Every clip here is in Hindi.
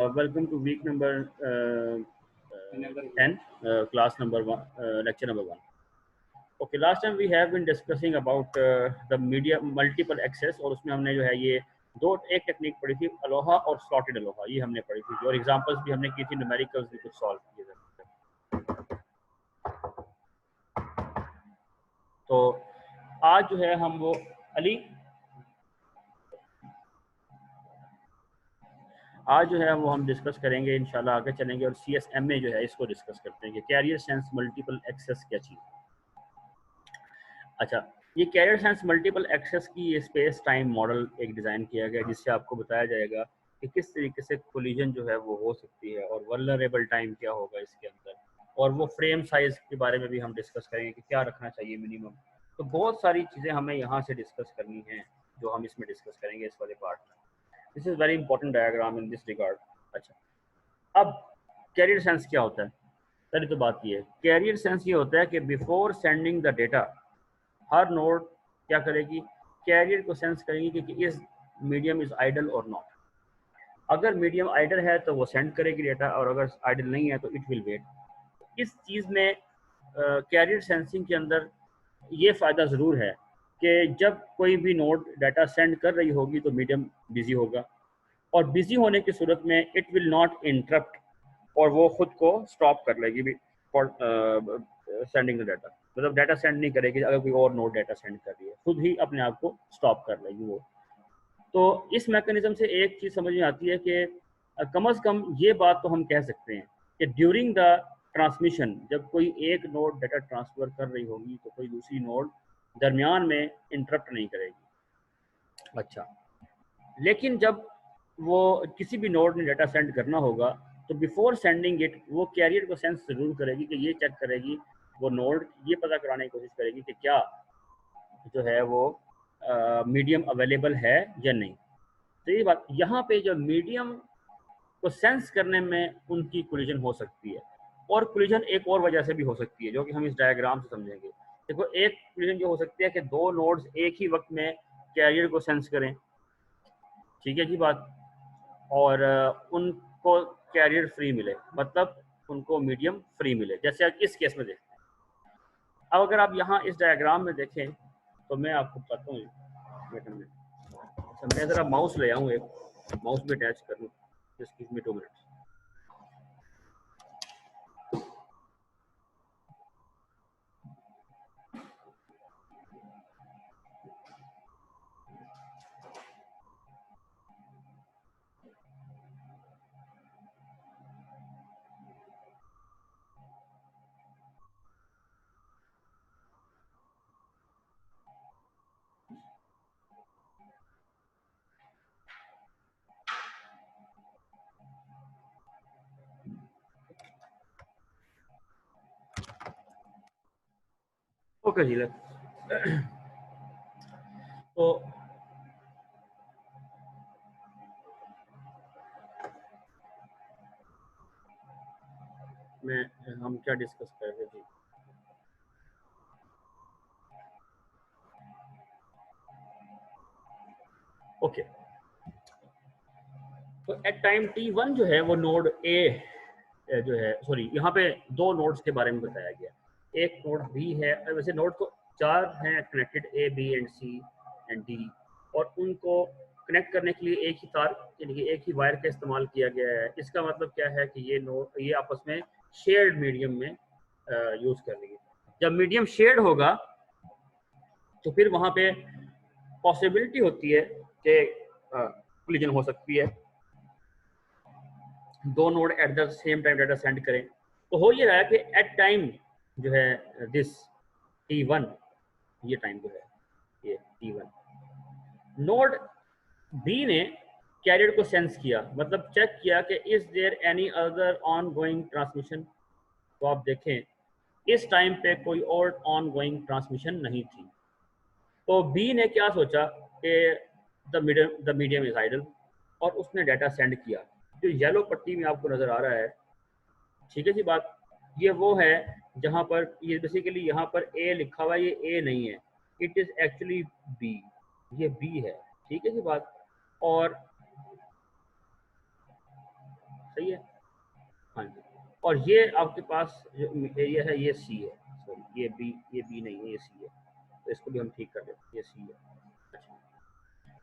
Welcome to week number 10, class number 1, lecture number 1. Okay, last time we have been discussing about the media multiple access, और उसमें हमने जो है ये एक टेक्निक पढ़ी थी, अलोहा और स्लॉटेड अलोहा, ये हमने पढ़ी थी, और एग्जांपल्स भी हमने की थी, न्यूमेरिकल्स भी कुछ सॉल्व किए थे। तो आज जो है हम वो आज जो है वो हम डिस्कस करेंगे, इंशाल्लाह आगे चलेंगे और CSMA जो है इसको डिस्कस करते हैं कि कैरियर सेंस मल्टीपल एक्सेस क्या चीज़। अच्छा, ये कैरियर सेंस मल्टीपल एक्सेस की ये स्पेस टाइम मॉडल एक डिज़ाइन किया गया जिससे आपको बताया जाएगा कि किस तरीके से कोलिजन जो है वो हो सकती है और वल्नरेबल टाइम क्या होगा इसके अंदर, और वो फ्रेम साइज के बारे में भी हम डिस्कस करेंगे कि क्या रखना चाहिए मिनिमम। तो बहुत सारी चीज़ें हमें यहाँ से डिस्कस करनी है जो हम इसमें डिस्कस करेंगे इस वाले पार्ट में। This is very important diagram in this regard. अच्छा, अब कैरियर सेंस क्या होता है? पहले तो बात ये है, कैरियर सेंस ये होता है कि before sending the data her node क्या करेगी, कैरियर को सेंस करेगी कि इस मीडियम इज आइडल और नॉट। अगर मीडियम आइडल है तो वो सेंड करेगी डेटा, और अगर आइडल नहीं है तो इट विल वेट। इस चीज़ में कैरियर सेंसिंग के अंदर ये फ़ायदा ज़रूर है कि जब कोई भी नोड डाटा सेंड कर रही होगी तो मीडियम बिजी होगा, और बिजी होने की सूरत में इट विल नॉट इंटरप्ट, और वो खुद को स्टॉप कर लेगी फॉर सेंडिंग द डाटा। मतलब डाटा सेंड नहीं करेगी, अगर कोई और नोड डाटा सेंड कर रही है खुद ही अपने आप को स्टॉप कर लेगी वो। तो इस मैकेनिज्म से एक चीज़ समझ में आती है कि कम से कम ये बात तो हम कह सकते हैं कि ड्यूरिंग द ट्रांसमिशन जब कोई एक नोड डाटा ट्रांसफ़र कर रही होगी तो कोई दूसरी नोड दरमियान में इंटरप्ट नहीं करेगी। अच्छा, लेकिन जब वो किसी भी नोड ने डाटा सेंड करना होगा तो बिफोर सेंडिंग इट वो कैरियर को सेंस जरूर करेगी कि ये चेक करेगी, वो नोड ये पता कराने की कोशिश करेगी कि क्या जो है वो मीडियम अवेलेबल है या नहीं। तो ये बात यहाँ पे जो मीडियम को सेंस करने में उनकी कोलिजन हो सकती है, और कोलिजन एक और वजह से भी हो सकती है जो कि हम इस डायग्राम से समझेंगे। देखो, एक कोलिजन जो हो सकती है कि दो नोड्स एक ही वक्त में कैरियर को सेंस करें, ठीक है जी बात, और उनको कैरियर फ्री मिले, मतलब उनको मीडियम फ्री मिले, जैसे इस केस में देखते हैं। अब अगर आप यहाँ इस डायग्राम में देखें तो मैं आपको बताता हूँ, अच्छा मैं ज़रा माउस ले आऊँ, एक माउस भी अटैच कर लूँ, just give me 2 minutes. Okay जी, तो मैं हम क्या डिस्कस कर रहे थे? ओके, तो एट टाइम T1 जो है वो नोड ए जो है, सॉरी यहाँ पे दो नोड्स के बारे में बताया गया। एक नोड बी है, वैसे नोड तो 4 हैं connected, A B and C and D, और उनको कनेक्ट करने के लिए एक ही तार यानी कि एक ही वायर का इस्तेमाल किया गया है। इसका मतलब क्या है कि ये आपस में शेयर्ड मीडियम में यूज़ कर रही है। जब मीडियम शेयर्ड होगा तो फिर वहाँ पे पॉसिबिलिटी होती है कि कोलिजन हो सकती है, दो node at the same time data send करें। तो हो ये रहा है कि एट टाइम जो है दिस T1, ये टाइम जो है ये T1, नोड बी ने कैरियर को सेंस किया, मतलब चेक किया कि is there any other ongoing transmission. तो आप देखें इस टाइम पे कोई और ऑन गोइंग ट्रांसमिशन नहीं थी। तो बी ने क्या सोचा कि द मीडियम इज आइडल, और उसने डाटा सेंड किया। जो येलो पट्टी में आपको नजर आ रहा है, ठीक है जी बात, ये वो है जहां पर ये बेसिकली यहाँ पर ए लिखा हुआ है, ये ए नहीं है, इट इज एक्चुअली बी, ये बी है, ठीक है जी बात। और सही है, हाँ जी। और ये आपके पास जो एरिया है ये सी है, सॉरी ये बी नहीं है, ये सी है, तो इसको भी हम ठीक कर देते हैं, ये सी है। अच्छा,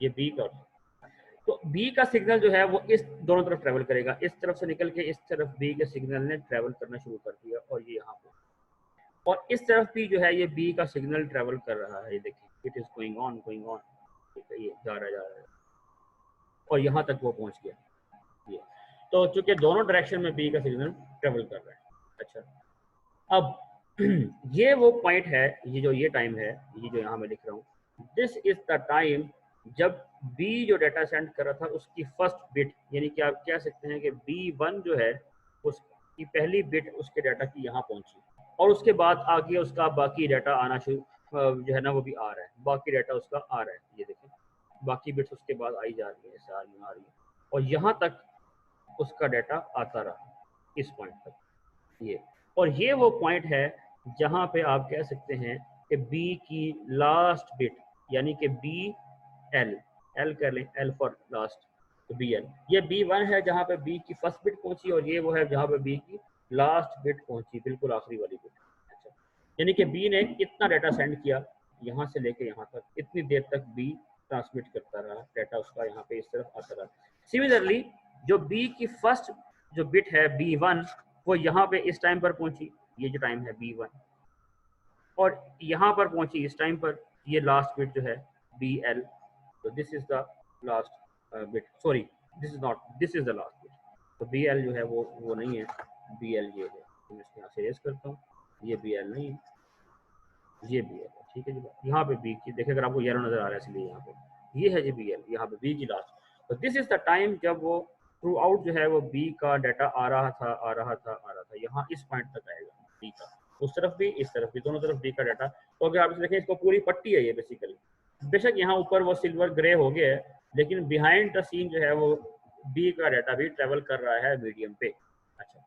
ये बी का, तो बी का सिग्नल जो है वो इस दोनों तरफ ट्रेवल करेगा, इस तरफ से निकल के इस तरफ बी के सिग्नल ने ट्रेवल करना शुरू कर दिया और ये यहाँ पे, और इस तरफ भी जो है ये बी का सिग्नल ट्रेवल कर रहा है, ये देखिए इट इज गोइंग ऑन, ठीक है, ये जा रहा है और यहाँ तक वो पहुँच गया ये। तो चूंकि दोनों डायरेक्शन में बी का सिग्नल ट्रेवल कर रहा है। अच्छा, अब ये वो पॉइंट है, ये टाइम है, ये जो यहाँ मैं लिख रहा हूँ, दिस इज द टाइम जब बी जो डाटा सेंड कर रहा था उसकी फर्स्ट बिट, यानी कि आप कह सकते हैं कि B1 जो है उसकी पहली बिट उसके डाटा की यहाँ पहुंची, और उसके बाद आगे उसका बाकी डाटा आना शुरू जो है ना वो भी आ रहा है, बाकी डाटा उसका आ रहा है, ये देखें बाकी बिट्स उसके बाद आई जा रही है, ऐसे आ रही है, और यहाँ तक उसका डाटा आता रहा इस पॉइंट तक ये। और ये वो पॉइंट है जहाँ पे आप कह सकते हैं कि बी की लास्ट बिट, यानी कि बी एल कर लें, एल फॉर लास्ट, तो बी एल, ये B1 है जहाँ पे बी की फर्स्ट बिट पहुंची, और ये वो है जहाँ पे बी की लास्ट बिट पहुंची, बिल्कुल आखिरी वाली बिट। अच्छा, यानी कि बी ने इतना डाटा सेंड किया यहाँ से लेके यहाँ तक, इतनी देर तक बी ट्रांसमिट करता रहा डाटा, उसका यहाँ पे इस तरफ आता रहा। सिमिलरली जो बी की फर्स्ट जो बिट है B1 वो यहाँ पे इस टाइम पर पहुंची, ये जो टाइम है B1, और यहाँ पर पहुंची इस टाइम पर, ये लास्ट बिट जो है BL, तो this is the last bit, sorry this is not, this is the last bit, तो BL जो है वो नहीं है, BL ये है, तो मैं इसको यहाँ से रेस करता हूँ, ये BL नहीं है, ये BL है, ठीक है जी। यहाँ पे बी की देखिए, अगर आपको येलो नजर आ रहा है इसलिए यहाँ पे ये है जी BL, यहाँ पे बी की लास्ट, तो दिस इज द टाइम जब वो थ्रू आउट जो है वो बी का डाटा आ रहा था, यहाँ इस पॉइंट तक आएगा बी का, उस तरफ भी इस तरफ भी, दोनों तरफ बी का डाटा। तो अगर आप इसे देखें, इसको पूरी पट्टी है ये बेसिकली, बेशक यहाँ ऊपर वो सिल्वर ग्रे हो गया है, लेकिन बिहाइंड द सीन जो है वो बी का डाटा भी ट्रेवल कर रहा है मीडियम पे। अच्छा,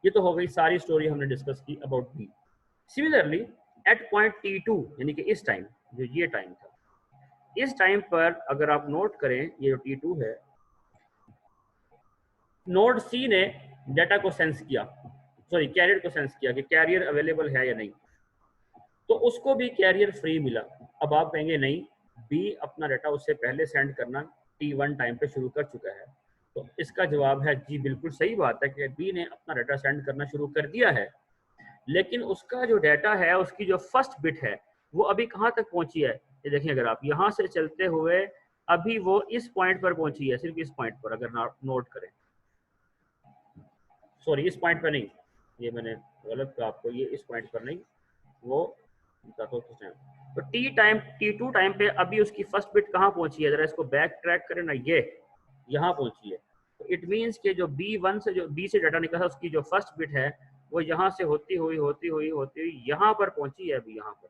ये तो हो गई सारी स्टोरी हमने डिस्कस की about B. Similarly at point T2, यानी कि इस टाइम, जो ये टाइम था, इस टाइम पर अगर आप नोट करें, ये जो T2 है, नोड सी ने डाटा को सेंस किया, सॉरी कैरियर को सेंस किया कि कैरियर अवेलेबल है या नहीं, तो उसको भी कैरियर फ्री मिला। अब आप कहेंगे नहीं, बी अपना डाटा उससे पहले सेंड करना T1 टाइम पे शुरू कर चुका है, तो इसका जवाब है जी बिल्कुल सही बात है कि बी ने अपना डाटा सेंड करना शुरू कर दिया है, लेकिन उसका जो डाटा है, उसकी जो फर्स्ट बिट है, वो अभी कहाँ तक पहुंची है, ये देखिए, अगर आप यहाँ से चलते हुए अभी वो इस पॉइंट पर पहुंची है, सिर्फ इस पॉइंट पर अगर नोट करें, सॉरी इस पॉइंट पर नहीं, ये मैंने गलत कहा आपको, ये इस पॉइंट पर नहीं, वो तो T2 टाइम पे अभी उसकी फर्स्ट बिट कहाँ पहुंची है, जरा इसको बैक ट्रैक करें ना, ये यहाँ पहुंची है, तो इट मीन्स के जो B1 से, जो B से डाटा निकला था, उसकी जो फर्स्ट बिट है वो यहाँ से होती हुई यहाँ पर पहुंची है, अभी यहाँ पर,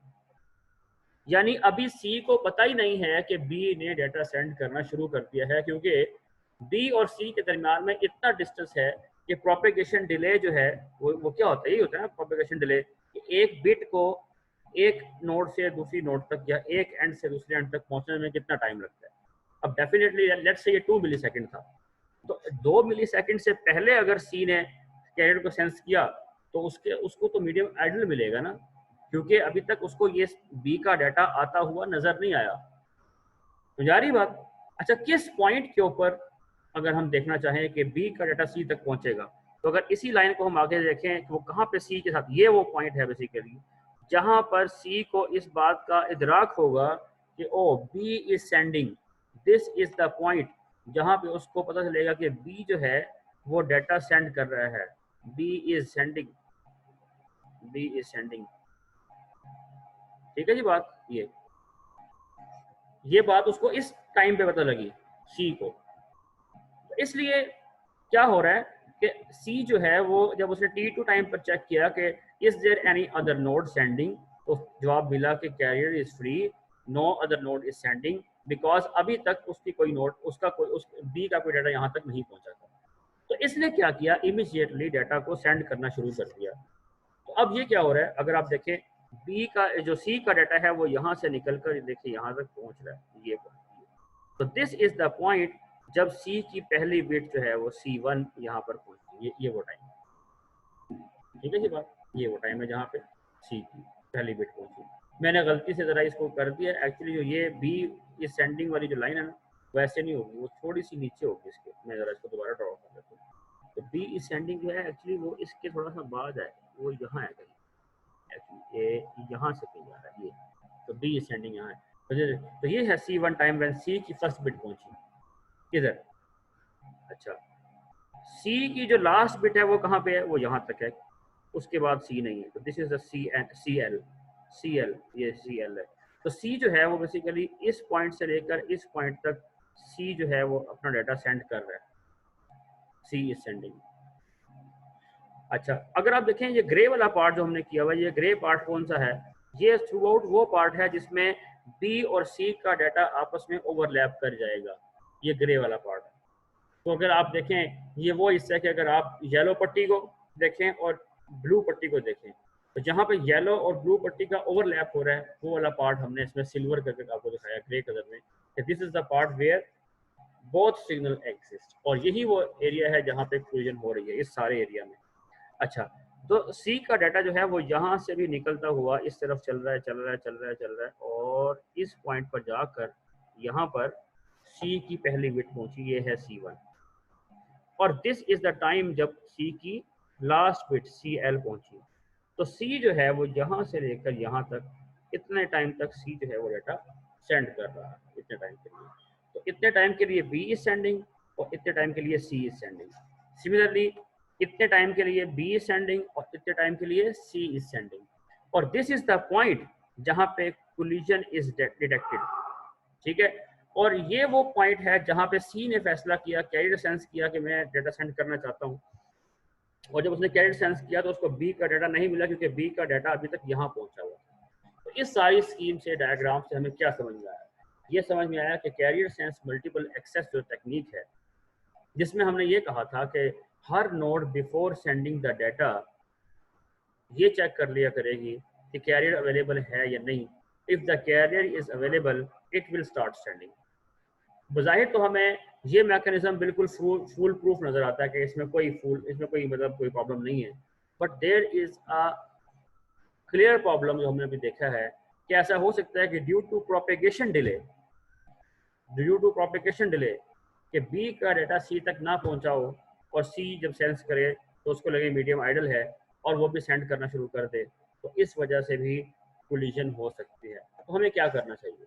यानी अभी सी को पता ही नहीं है कि बी ने डाटा सेंड करना शुरू कर दिया है, क्योंकि बी और सी के दरमियान में इतना डिस्टेंस है कि प्रोपेगेशन डिले जो है वो क्या होता है, ये होता है ना प्रोपेगेशन डिले, एक बिट को एक नोड से दूसरी नोड तक या एक एंड से दूसरे एंड तक पहुंचने में कितना टाइम लगता है। अब डेफिनेटली लेट्स से ये 2 मिलीसेकंड था, तो 2 मिलीसेकंड से पहले अगर सी ने कैरियर को सेंस किया तो उसको तो मीडियम आइडल मिलेगा ना, क्योंकि अभी तक उसको ये बी का डाटा आता हुआ नजर नहीं आया, तो जारी बात। अच्छा, किस पॉइंट के ऊपर अगर हम देखना चाहें कि बी का डाटा सी तक पहुंचेगा, तो अगर इसी लाइन को हम आगे देखें तो वो कहाँ पे सी के साथ, ये वो पॉइंट है बेसिकली जहां पर सी को इस बात का इदराक होगा कि oh B is sending, this is the point जहां पे उसको पता चलेगा कि बी जो है वो डाटा सेंड कर रहा है, B is sending, B is sending, ठीक है जी बात। ये बात उसको इस टाइम पे पता लगी सी को, तो इसलिए क्या हो रहा है कि सी जो है वो जब उसने T2 टाइम पर चेक किया कि is there any other node sending, तो जवाब मिला कि carrier is free, no other node is sending, because अभी तक उसकी कोई नोड, उसका कोई, उस बी का कोई डाटा यहाँ तक नहीं पहुंचा था, तो इसने क्या किया, इमीडिएटली डाटा को सेंड करना शुरू कर दिया। तो अब ये क्या हो रहा है, अगर आप देखें बी का जो सी का डाटा है वो यहाँ से निकल कर देखिए यहाँ तक पहुँच रहा है, ये तो दिस इज द पॉइंट जब सी की पहली बिट जो है वो C1 यहाँ पर पहुंची, ये वो टाइम, ठीक है जी बात, ये वो टाइम है जहाँ पे सी की पहली बिट पहुंची। मैंने गलती से ज़रा इसको कर दिया, एक्चुअली जो ये बी, ये सेंडिंग वाली जो लाइन है ना, वैसे नहीं होगी, वो थोड़ी सी नीचे होगी इसके। मैं ज़रा इसको दोबारा ड्रॉ कर देता हूँ। तो बी इज सेंडिंग जो है एक्चुअली वो इसके थोड़ा सा बाद है, वो यहाँ है कहीं, एक्चुअली ये यहाँ से कहीं आ रहा है ये, तो बी इज सेंडिंग यहाँ है। तो ये है C1 टाइम व्हेन सी की फर्स्ट बिट पहुंची किधर, अच्छा सी की जो लास्ट बिट है वो कहाँ पे है, वो यहाँ तक है, उसके बाद सी नहीं है। तो this is the C L, ये सी एल है। तो सी जो है वो बेसिकली इस पॉइंट से लेकर इस पॉइंट तक सी जो है वो अपना डाटा सेंड कर रहा है, सी इज सेंडिंग। अच्छा अगर आप देखें ये ग्रे वाला पार्ट जो हमने किया हुआ, ये ग्रे पार्ट कौन सा है, ये थ्रू आउट वो पार्ट है जिसमें बी और सी का डाटा आपस में ओवरलैप कर जाएगा, ये ग्रे वाला पार्ट है। तो अगर आप देखें ये वो हिस्सा है कि अगर आप येलो पट्टी को देखें और ब्लू पट्टी को देखें, तो जहाँ पे येलो और ब्लू पट्टी का ओवरलैप हो रहा है वो वाला पार्ट हमने इसमें सिल्वर करके आपको दिखाया ग्रे कलर में, कि this is the part where both signal exist, और यही वो एरिया है जहाँ पे कोलिजन हो रही है इस सारे एरिया में। अच्छा तो सी का डाटा जो है वो यहाँ से भी निकलता हुआ इस तरफ चल रहा है चल रहा है चल रहा है चल रहा है, और इस पॉइंट पर जाकर यहाँ पर सी की पहली बिट पहुंची, ये है C1, और दिस इज द टाइम जब सी की लास्ट बिट CL पहुंची। तो सी जो है वो यहाँ से लेकर यहाँ तक, इतने टाइम तक सी जो है वो डाटा सेंड कर रहा है, इतने टाइम के लिए। तो इतने टाइम के लिए बी इज सेंडिंग और इतने टाइम के लिए सी इज सेंडिंग। सिमिलरली इतने टाइम के लिए बी इज सेंडिंग और इतने टाइम के लिए सी इज सेंडिंग, और दिस इज द पॉइंट जहाँ पे कोलिजन इज डिटेक्टेड, ठीक है। और ये वो पॉइंट है जहाँ पे सी ने फैसला किया, कैरियर सेंस किया कि मैं डाटा सेंड करना चाहता हूँ, और जब उसने कैरियर सेंस किया तो उसको बी का डाटा नहीं मिला क्योंकि बी का डाटा अभी तक यहाँ पहुंचा हुआ। तो इस सारी स्कीम से, डायग्राम से हमें क्या समझ में आया, ये समझ में आया कि कैरियर सेंस मल्टीपल एक्सेस जो टेक्निक है, जिसमें हमने ये कहा था कि हर node before sending the data ये चेक कर लिया करेगी कि कैरियर अवेलेबल है या नहीं। If the carrier is available it will start sending. बज़ाहिर तो हमें ये मैकेनिज्म बिल्कुल फुल प्रूफ नजर आता है कि इसमें कोई मतलब कोई प्रॉब्लम नहीं है, but there is a clear problem जो हमने अभी देखा है कि ऐसा हो सकता है कि ड्यू टू प्रोपेगेशन डिले कि बी का डाटा सी तक ना पहुंचा हो, और सी जब सेंस करे तो उसको लगे मीडियम आइडल है और वो भी सेंड करना शुरू कर दे, तो इस वजह से भी कोलिजन हो सकती है। तो हमें क्या करना चाहिए,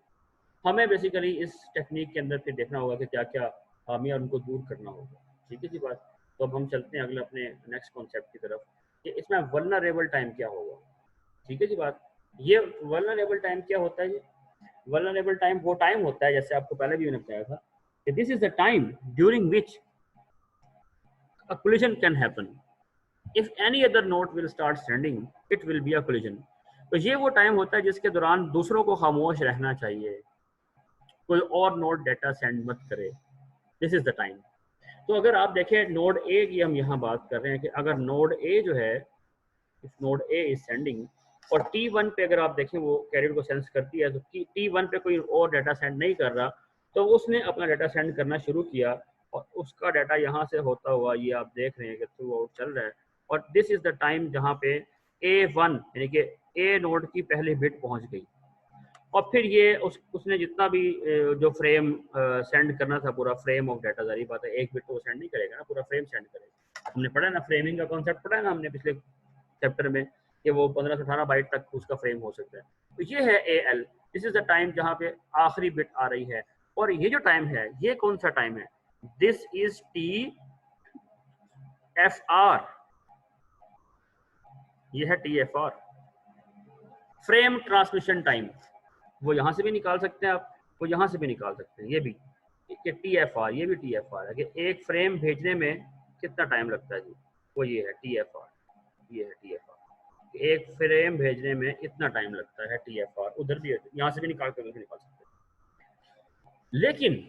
हमें बेसिकली इस टेक्निक के अंदर फिर देखना होगा कि क्या क्या खामियां उनको दूर करना होगा, ठीक है जी बात। तो अब हम चलते हैं अगले अपने नेक्स्ट कॉन्सेप्ट की तरफ कि इसमें वल्नरेबल टाइम क्या होगा, ठीक है जी बात। ये वल्नरेबल टाइम क्या होता है, ये वल्नरेबल टाइम वो टाइम होता है, जैसे आपको पहले भी मैंने बताया था कि this is the time during which a collision can happen. If any other node will start sending, it will be a collision. तो ये वो टाइम होता है जिसके दौरान दूसरों को खामोश रहना चाहिए, कोई और नोड डाटा सेंड मत करे, दिस इज द टाइम। तो अगर आप देखें नोड ए की हम यहाँ बात कर रहे हैं कि अगर नोड ए जो है, if node A is sending और T1 पे अगर आप देखें वो कैरियर को सेंस करती है, तो T1 पे कोई और डाटा सेंड नहीं कर रहा, तो उसने अपना डाटा सेंड करना शुरू किया और उसका डाटा यहाँ से होता हुआ ये आप देख रहे हैं कि थ्रू आउट चल रहा है, और दिस इज द टाइम जहाँ पे A1 यानी कि ए नोड की पहली बिट पहुँच गई, और फिर ये उसने जितना भी जो फ्रेम सेंड करना था, पूरा फ्रेम ऑफ डाटा, जारी बात है एक बिट तो वो सेंड नहीं करेगा ना, पूरा फ्रेम सेंड करेगा। हमने पढ़ा ना फ्रेमिंग का कॉन्सेप्ट, पढ़ा है ना हमने पिछले चैप्टर में कि वो 15 से 18 बाइट तक उसका फ्रेम हो सकता है। तो ये है AL, this is the time जहाँ पे आखिरी बिट आ रही है, और ये जो टाइम है ये कौन सा टाइम है, दिस इज TFR, ये है TFR, फ्रेम ट्रांसमिशन टाइम। वो यहाँ से भी निकाल सकते हैं आप, वो यहाँ से भी निकाल सकते हैं, ये भी TFR, ये भी TFR है कि एक फ्रेम भेजने में कितना टाइम लगता है जी, वो ये है TFR, ये है TFR, एक फ्रेम भेजने में इतना टाइम लगता है TFR। उधर भी यहाँ से भी निकाल कर निकाल सकते हैं। लेकिन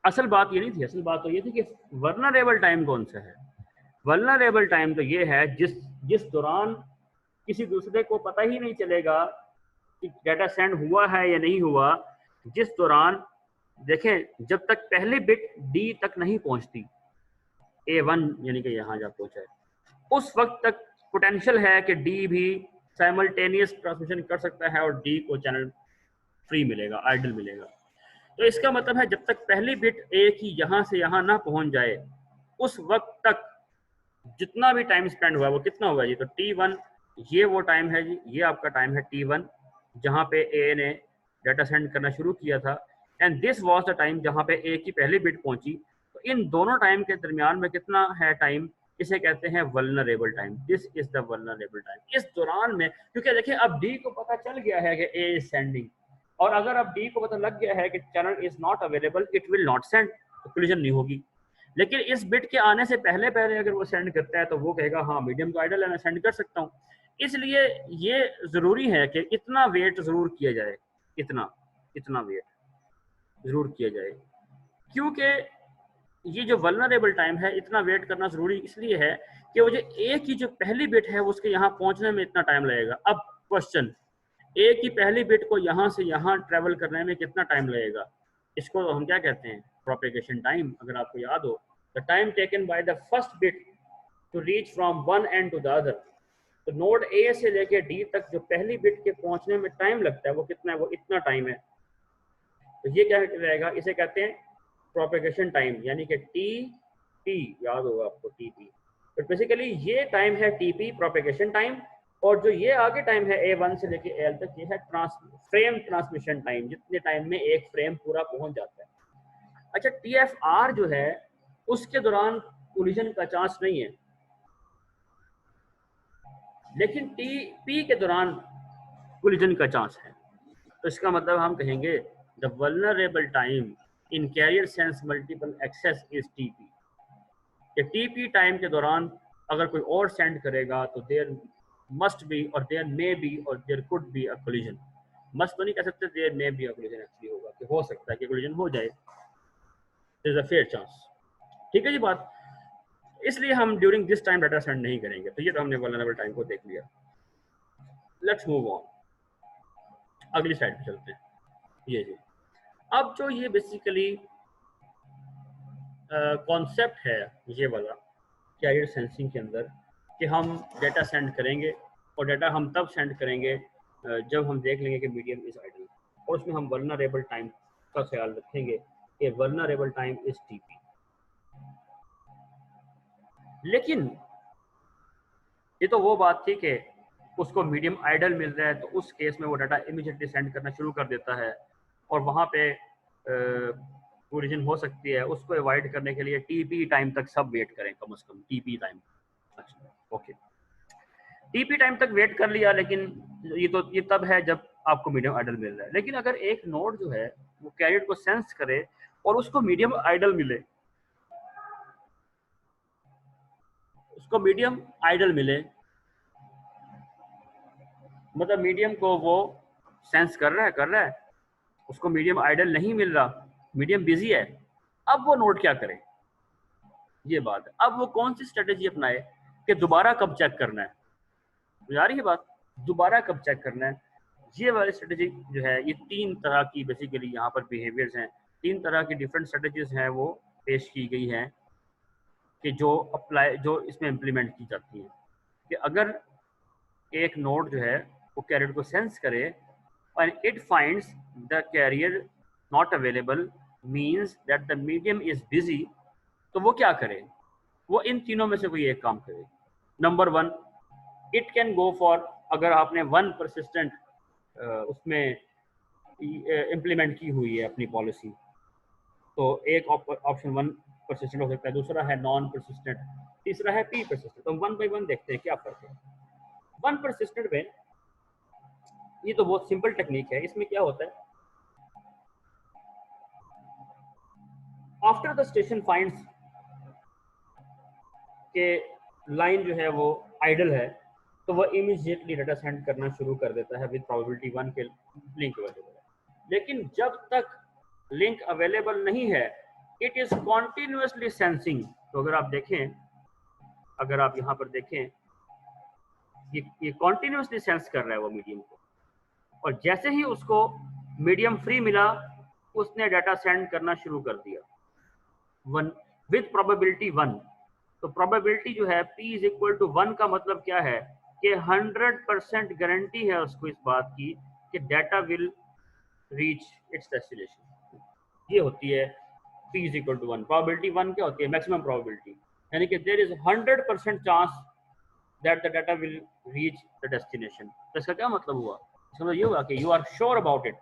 असल बात ये नहीं थी, असल बात तो ये थी कि वल्नरेबल टाइम कौन सा है। वल्नरेबल टाइम तो ये है जिस दौरान किसी दूसरे को पता ही नहीं चलेगा कि डाटा सेंड हुआ है या नहीं हुआ, जिस दौरान देखें जब तक पहली बिट डी तक नहीं पहुंचती, A1 यानी कि यहाँ जा पहुंचा है, उस वक्त तक पोटेंशियल है कि डी भी साइमल्टेनियस ट्रांसमिशन कर सकता है और डी को चैनल फ्री मिलेगा, आइडल मिलेगा। तो इसका मतलब है जब तक पहली बिट ए की यहाँ से यहाँ ना पहुंच जाए, उस वक्त तक जितना भी टाइम स्पेंड हुआ वो कितना हुआ जी, तो T1 ये वो टाइम है जी, ये आपका टाइम है T1 जहाँ पे ए ने डाटा सेंड करना शुरू किया था, and this was the time जहाँ पे ए की पहली बिट पहुंची। तो इन दोनों टाइम के दरमियान में कितना है टाइम, इसे कहते हैं vulnerable time. This is the vulnerable time. इस दौरान में क्योंकि देखिए अब डी को पता चल गया है कि ए इज सेंडिंग, और अगर अब डी को पता लग गया है कि channel is not available, it will not send, तो कोलिजन नहीं होगी। लेकिन इस बिट के आने से पहले पहले अगर वो सेंड करता है तो वो कहेगा हाँ मीडियम तो आइडल है, मैं सेंड कर सकता हूँ। इसलिए ये जरूरी है कि इतना वेट जरूर किया जाए, इतना वेट जरूर किया जाए, क्योंकि ये जो वल्नरेबल टाइम है इतना वेट करना जरूरी इसलिए है कि वो जो ए की जो पहली बिट है उसके यहाँ पहुंचने में इतना टाइम लगेगा। अब क्वेश्चन, ए की पहली बिट को यहाँ से यहाँ ट्रेवल करने में कितना टाइम लगेगा, इसको हम क्या कहते हैं, प्रोपेगेशन टाइम। अगर आपको याद हो, the time taken by the first bit to reach from one end to the other. तो नोड ए से लेके डी तक जो पहली बिट के पहुंचने में टाइम लगता है वो कितना है, वो इतना टाइम है। तो ये क्या रहेगा, इसे कहते हैं प्रोपेगेशन टाइम, यानी कि टी पी, याद होगा आपको टी पी। तो बेसिकली ये टाइम है टी पी, प्रोपेगेशन टाइम, और जो ये आगे टाइम है A1 से लेके एल तक, ये है फ्रेम ट्रांसमिशन टाइम, जितने टाइम में एक फ्रेम पूरा पहुंच जाता है। अच्छा, TFR जो है उसके दौरान कोलिजन का चांस नहीं है, लेकिन TP के दौरान कोलिजन का चांस है। तो इसका मतलब हम कहेंगे the vulnerable time in carrier sense multiple access is TP। कि TP टाइम के दौरान अगर कोई और सेंड करेगा तो देयर मस्ट बी और देयर मे बी और there could be a collision. Must तो नहीं कह सकते, there may be a collision actually होगा, कि हो सकता है कि कोलिजन हो जाए, there is a fair chance. ठीक है जी बात। इसलिए हम during this time data send नहीं करेंगे। तो ये तो हमने वल्नरेबल टाइम को देख लिया। लेट्स मूव ऑन, अगली स्लाइड पे चलते हैं। ये जी, अब जो ये बेसिकली कॉन्सेप्ट है ये वाला कैरियर सेंसिंग के अंदर, कि हम डाटा सेंड करेंगे और डाटा हम तब सेंड करेंगे जब हम देख लेंगे कि मीडियम इज आइडल, और उसमें हम वल्नरेबल टाइम का ख्याल रखेंगे कि वल्नरेबल टाइम इज TP। लेकिन ये तो वो बात थी कि उसको मीडियम आइडल मिल रहा है, तो उस केस में वो डाटा इमीडिएटली सेंड करना शुरू कर देता है, और वहाँ पे कोलिजन हो सकती है। उसको अवॉइड करने के लिए TP टाइम तक सब वेट करें, कम से कम TP टाइम। अच्छा ओके, TP टाइम तक वेट कर लिया, लेकिन ये तब है जब आपको मीडियम आइडल मिल रहा है। लेकिन अगर एक नोड जो है वो कैरियर को सेंस करे और उसको मीडियम आइडल मिले, उसको मीडियम आइडल मिले, मतलब मीडियम को वो सेंस कर रहा है, उसको मीडियम आइडल नहीं मिल रहा, मीडियम बिजी है। अब वो नोड क्या करे, ये बात है। अब वो कौन सी स्ट्रेटेजी अपनाए कि दोबारा कब चेक करना है, आ रही है बात, दोबारा कब चेक करना है। ये वाली स्ट्रेटेजी जो है, ये तीन तरह की बेसिकली यहाँ पर बिहेवियर्स हैं, तीन तरह की डिफरेंट स्ट्रेटेजीज हैं वो पेश की गई हैं कि जो इसमें इम्प्लीमेंट की जाती हैं। कि अगर एक नोड जो है वो कैरियर को सेंस करे और it finds the carrier not available, means that the medium is busy, तो वो क्या करे, वो इन तीनों में से कोई एक काम करे। Number one, it can go for, अगर आपने वन परसिस्टेंट उसमें इम्प्लीमेंट की हुई है अपनी पॉलिसी, तो एक ऑप्शन वन परसिस्टेंट हो सकता है, दूसरा है नॉन परसिस्टेंट, तीसरा है पी परसिस्टेंट। तो वन बाई वन देखते हैं क्या फर्क है। वन परसिस्टेंट में ये तो बहुत सिंपल टेक्निक है। इसमें क्या होता है, आफ्टर द स्टेशन फाइंड्स के लाइन जो है वो आइडल है, तो वह इमीडिएटली डाटा सेंड करना शुरू कर देता है विद प्रोबेबिलिटी 1 के लिंक अवेलेबल है। लेकिन जब तक लिंक अवेलेबल नहीं है, इट इज कॉन्टिन्यूसली सेंसिंग। तो अगर आप देखें, अगर आप यहाँ पर देखें, ये कॉन्टिन्यूसली सेंस कर रहा है वो मीडियम को, और जैसे ही उसको मीडियम फ्री मिला, उसने डाटा सेंड करना शुरू कर दिया वन विद प्रोबेबिलिटी 1। तो प्रोबेबिलिटी जो है p इज इक्वल टू 1 का मतलब क्या है कि 100% गारंटी है उसको इस बात की कि data will reach its destination. ये होती है p is equal to 1। Probability 1 क्या होती है? मैक्सिमम प्रोबेबिलिटी, यानी कि there is 100% chance that the data will reach the destination. तो इसका क्या मतलब हुआ? इसका मतलब ये हुआ कि you are sure about it.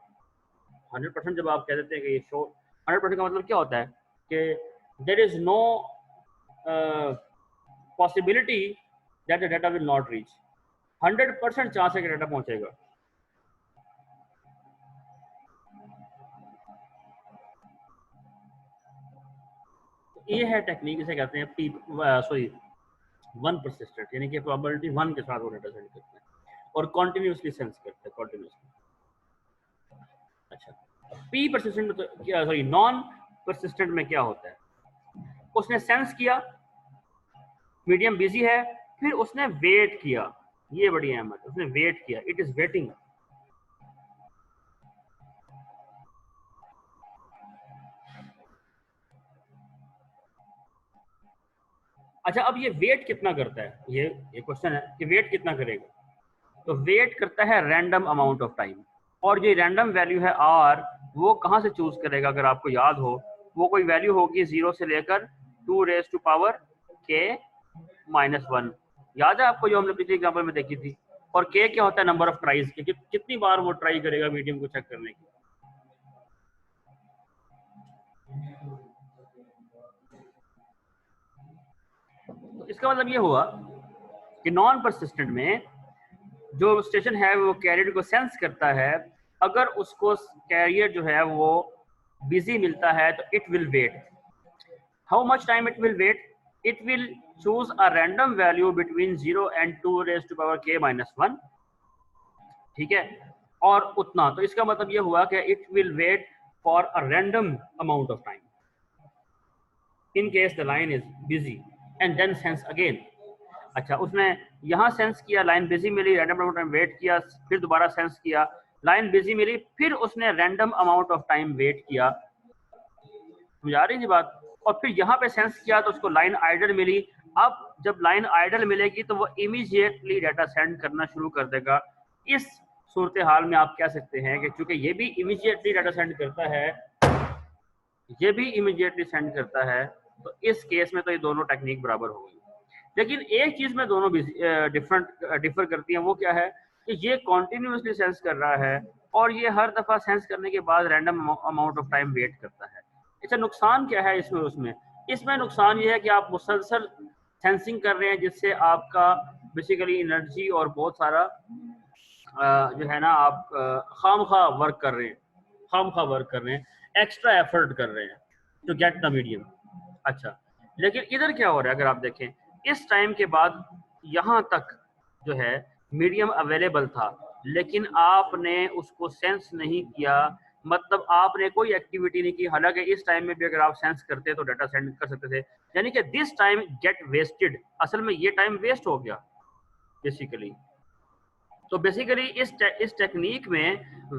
100% जब आप कह देते हैं कि ये श्योर, 100% का मतलब क्या होता है कि there is no possibility that the data will not reach. 100% chance है कि डाटा पहुंचेगा। ये है टेक्निक, इसे कहते हैं पी सॉरी 1 परसिस्टेंट, यानी कि प्रोबेबिलिटी 1 के साथ वो डाटा सेंड करते हैं और कॉन्टिन्यूसली सेंस करते हैं, कॉन्टिन्यूसली। अच्छा, पी परसिस्टेंट में तो क्या, सॉरी नॉन परसिस्टेंट में क्या होता है? उसने सेंस किया मीडियम बिजी है, फिर उसने वेट किया। ये बड़ी अहम है, उसने वेट किया, इट इज वेटिंग। अच्छा, अब ये वेट कितना करता है? ये क्वेश्चन है कि वेट कितना करेगा। तो वेट करता है रैंडम अमाउंट ऑफ टाइम, और जो रैंडम वैल्यू है आर, वो कहाँ से चूज करेगा? अगर आपको याद हो, वो कोई वैल्यू होगी 0 से लेकर 2 रेज टू पावर k -1। याद है आपको जो हमने पिछले एग्जाम्पल में देखी थी? और k क्या होता है? नंबर ऑफ ट्राइज के, कितनी बार वो ट्राई करेगा मीडियम को चेक करने की। तो इसका मतलब ये हुआ कि नॉन परसिस्टेंट में जो स्टेशन है वो कैरियर को सेंस करता है। अगर उसको कैरियर जो है वो बिजी मिलता है तो it will wait. How much time it will wait? It will choose a random value between 0 and 2 raise to power k -1। ठीक है, और उतना। तो इसका मतलब ये हुआ कि it will wait for a random amount of time in case the line is busy and then sense again. अच्छा, उसने यहाँ सेंस किया, लाइन बिजी मिली, रैंडम अमाउंट टाइम वेट किया, फिर दोबारा सेंस किया, लाइन बिजी मिली, फिर उसने random amount of time wait किया। समझ आ रही है बात? और फिर यहाँ पे सेंस किया तो उसको लाइन आइडल मिली। अब जब लाइन आइडल मिलेगी तो वो इमीडिएटली डाटा सेंड करना शुरू कर देगा। इस सूरत हाल में आप कह सकते हैं कि चूंकि ये भी इमीडिएटली डाटा सेंड करता है, ये भी इमीडिएटली सेंड करता है, तो इस केस में तो ये दोनों टेक्निक बराबर हो गई। लेकिन एक चीज में दोनों डिफर करती हैं, वो क्या है कि ये कॉन्टिन्यूसली सेंस कर रहा है और ये हर दफा सेंस करने के बाद random amount of time wait करता है। अच्छा, नुकसान क्या है इसमें? इसमें नुकसान ये है कि आप मुसलसल सेंसिंग कर रहे हैं, जिससे आपका बेसिकली एनर्जी और बहुत सारा जो है ना, आप खामखा वर्क कर रहे हैं, एक्स्ट्रा एफर्ट कर रहे हैं टू गेट द मीडियम। अच्छा, लेकिन इधर क्या हो रहा है? अगर आप देखें, इस टाइम के बाद यहाँ तक जो है मीडियम अवेलेबल था, लेकिन आपने उसको सेंस नहीं किया, मतलब आपने कोई एक्टिविटी नहीं की। हालांकि इस टाइम में भी अगर आप सेंस करते तो डाटा सेंड कर सकते थे, यानी कि दिस टाइम गेट वेस्टेड। असल में ये टाइम वेस्ट हो गया बेसिकली। तो बेसिकली इस टेक्निक में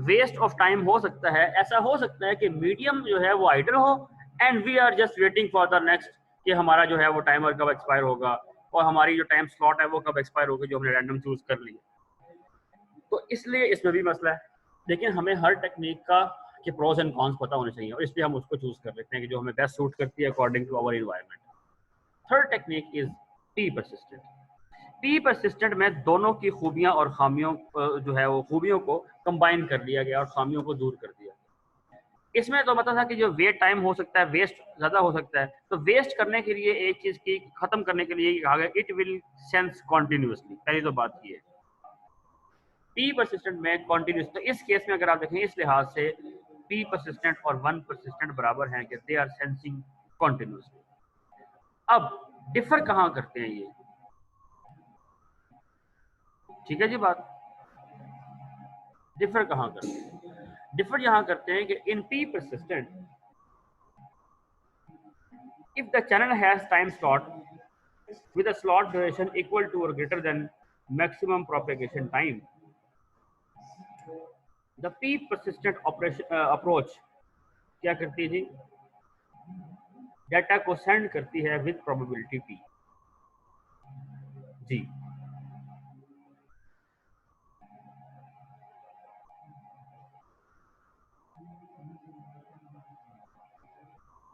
वेस्ट ऑफ टाइम हो सकता है। ऐसा हो सकता है कि मीडियम जो है वो आइडल हो and we are just waiting for the next, कि हमारा जो है वो टाइमर कब एक्सपायर होगा और हमारी जो टाइम स्लॉट है वो कब एक्सपायर होगी, जो हमने रैंडम चूज कर लिया। तो इसलिए इसमें भी मसला है। लेकिन हमें हर टेक्निक का के प्रोज एंड कॉन्स पता होने चाहिए, और इसलिए हम उसको चूज कर लेते हैं कि जो हमें बेस्ट सूट करती है according to our environment. Third technique is p persistent. P persistent में दोनों की खूबियां और खामियों जो है वो खूबियों को कंबाइन कर लिया गया और खामियों को दूर कर दिया। इसमें तो पता था कि जो वेट टाइम हो सकता है, वेस्ट ज्यादा हो सकता है, तो वेस्ट करने के लिए एक चीज की खत्म करने के लिए कहा गया इट विल सेंस कॉन्टिन्यूसली। पहली तो बात की है पी परसिस्टेंट में कॉन्टिन्यूस। तो इस केस में अगर आप देखें, इस लिहाज से पी परसिस्टेंट और 1 परसिस्टेंट बराबर हैं कि दे आर सेंसिंग कॉन्टिन्यूसली। अब डिफर कहाँ करते हैं ये? ठीक है जी बात, डिफर कहाँ करते हैं? डिफर यहाँ करते हैं कि in P persistent, if the channel has time slot with a slot duration equal to or greater than maximum propagation time, the p persistent approach क्या करती है जी, डाटा को सेंड करती है विद प्रोबेबिलिटी पी। जी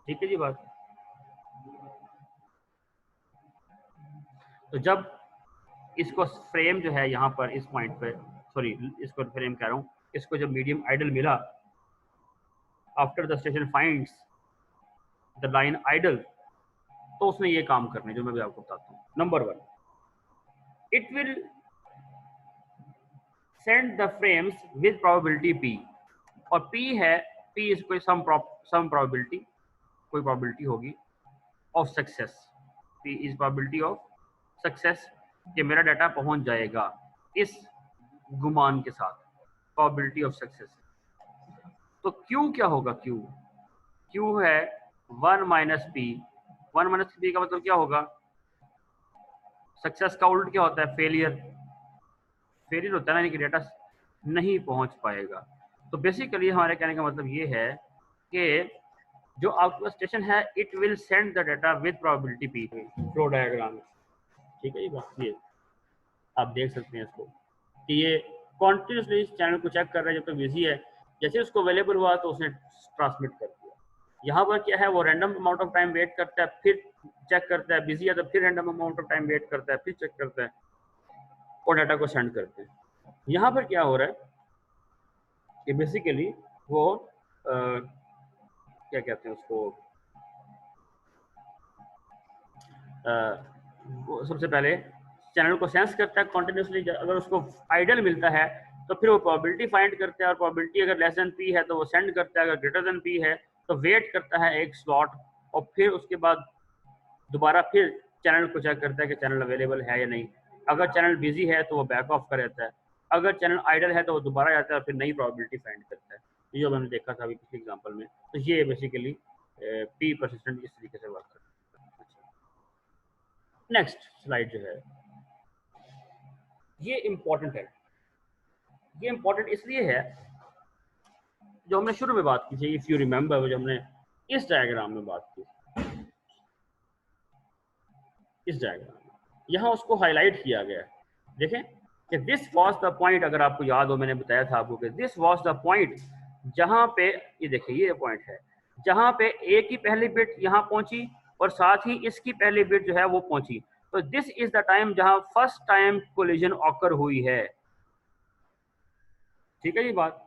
ठीक है जी बात। तो जब इसको फ्रेम जो है यहाँ पर इस पॉइंट पे, सॉरी इसको फ्रेम कह रहा हूँ, इसको जब मीडियम आइडल मिला, after the station finds the line idle, तो उसने ये काम करने जो मैं भी आपको बताता हूँ। Number 1, it will send the frames with probability P, और पी है, पी इज कोई सम प्रोबेबिलिटी, कोई प्रोबेबिलिटी होगी of success. P is probability of success कि मेरा डाटा पहुंच जाएगा इस गुमान के साथ, प्रोबेबिलिटी ऑफ सक्सेस। तो क्यू क्या होगा, क्यू है 1 माइनस पी। 1 माइनस पी का मतलब क्या होगा, सक्सेस का उल्ट क्या होता है, फेलियर। फेलियर होता है ना, यानी कि डाटा नहीं पहुंच पाएगा। तो बेसिकली हमारे कहने का मतलब ये है कि जो आपका स्टेशन है, it will send the data with probability P, flow diagram. ठीक है, ये बात ये आप देख सकते हैं इसको कि ये कॉन्टिन्यूसली इस चैनल को चेक कर रहा है जब तक बिजी है, जैसे उसको अवेलेबल हुआ तो उसने ट्रांसमिट कर दिया। यहाँ पर क्या है, वो random amount of time wait करता है, फिर चेक करता है, बिजी है तो फिर random amount of time wait करता है, फिर चेक करता है और डाटा को सेंड करते हैं। यहाँ पर क्या हो रहा है कि बेसिकली वो क्या कहते हैं उसको, वो सबसे पहले चैनल को सेंस करता है कॉन्टिन्यूसली। अगर उसको आइडल मिलता है तो फिर वो प्रोबेबिलिटी फाइंड करता है, और प्रोबेबिलिटी अगर लेस देन पी है तो वो सेंड करता है, अगर ग्रेटर देन पी है तो वेट करता है एक स्लॉट, और फिर उसके बाद दोबारा फिर चैनल को चेक करता है कि चैनल अवेलेबल है या नहीं। अगर चैनल बिजी है तो वो बैक ऑफ कर देता है, अगर चैनल आइडल है तो वो दोबारा जाता है और फिर नई प्रोबेबिलिटी फाइंड करता है। ये जो हमने देखा था अभी पिछले एग्जाम्पल में, तो ये बेसिकली पी परसिस्टेंट इस तरीके से वर्क करता है। नेक्स्ट स्लाइड जो है ये इम्पोर्टेंट है। ये इम्पोर्टेंट इसलिए है, जो हमने शुरू में बात की थी, इफ यू रिमेंबर, जो हमने इस डायग्राम में बात की, इस डायग्राम में यहाँ उसको हाईलाइट किया गया है। देखें कि दिस वाज द पॉइंट, अगर आपको याद हो मैंने बताया था आपको कि दिस वाज द पॉइंट जहाँ पे, ये देखिए ये पॉइंट है जहाँ पे ए की पहली बिट यहाँ पहुंची और साथ ही इसकी पहली बिट जो है वो पहुंची। तो दिस इज द टाइम जहाँ फर्स्ट टाइम कोलिजन ऑकर हुई है। ठीक है ये बात,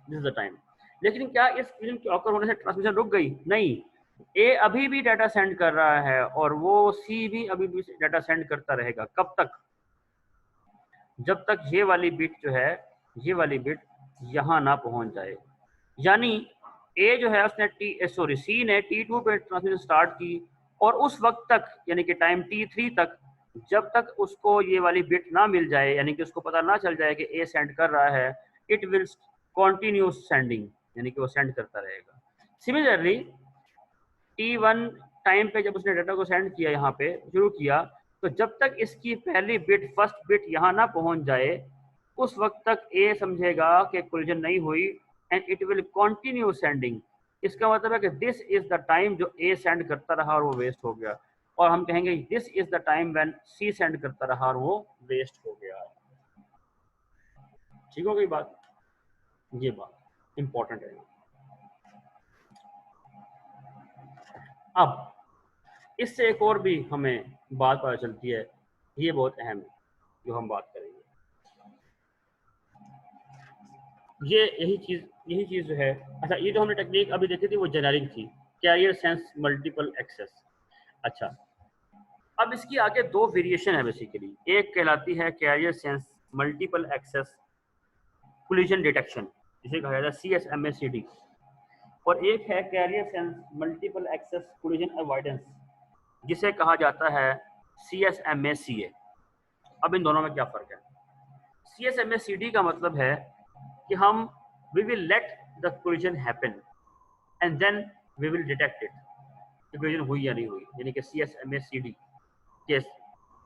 दिस इज द टाइम। लेकिन क्या इस कोलिजन के ऑकर होने से ट्रांसमिशन रुक गई? नहीं, ए अभी भी डाटा सेंड कर रहा है और वो सी भी अभी भी डाटा सेंड करता रहेगा। कब तक? जब तक ये वाली बिट जो है, ये वाली बिट यहाँ ना पहुंच जाए। यानी ए जो है उसने सी ने T2 पे ट्रांसमिशन स्टार्ट की, और उस वक्त तक यानी कि टाइम T3 तक, जब तक उसको ये वाली बिट ना मिल जाए, यानी कि उसको पता ना चल जाए कि ए सेंड कर रहा है, इट विल कंटिन्यू सेंडिंग, यानी कि वो सेंड करता रहेगा। सिमिलरली T1 टाइम पे जब उसने डाटा को सेंड किया, यहाँ पे शुरू किया, तो जब तक इसकी पहली बिट, फर्स्ट बिट यहाँ ना पहुंच जाए, उस वक्त तक ए समझेगा कि कोलिजन नहीं हुई, and it will continue sending. इसका मतलब है कि दिस इज द टाइम जो ए सेंड करता रहा और वो वेस्ट हो गया, और हम कहेंगे this is the time when C send करता रहा और वो वेस्ट हो गया। ठीक हो गई बात? ये बात इंपॉर्टेंट है। अब इससे एक और भी हमें बात पता चलती है, ये बहुत अहम है जो हम बात करेंगे। ये यही चीज जो है, अच्छा ये जो हमने टेक्निक अभी देखी थी वो जेनेरिक थी, कैरियर सेंस मल्टीपल एक्सेस। अच्छा, अब इसकी आगे दो वेरिएशन है बेसिकली। एक कहलाती है carrier sense multiple access collision detection, जिसे कहा जाता है CSMACD, और एक है carrier sense multiple access collision avoidance, जिसे कहा जाता है CSMACA। अब इन दोनों में क्या फर्क है? CSMACD का मतलब है कि हम we will let the collision happen and then we will detect it, collision हुई या नहीं हुई, यानी कि CSMACD case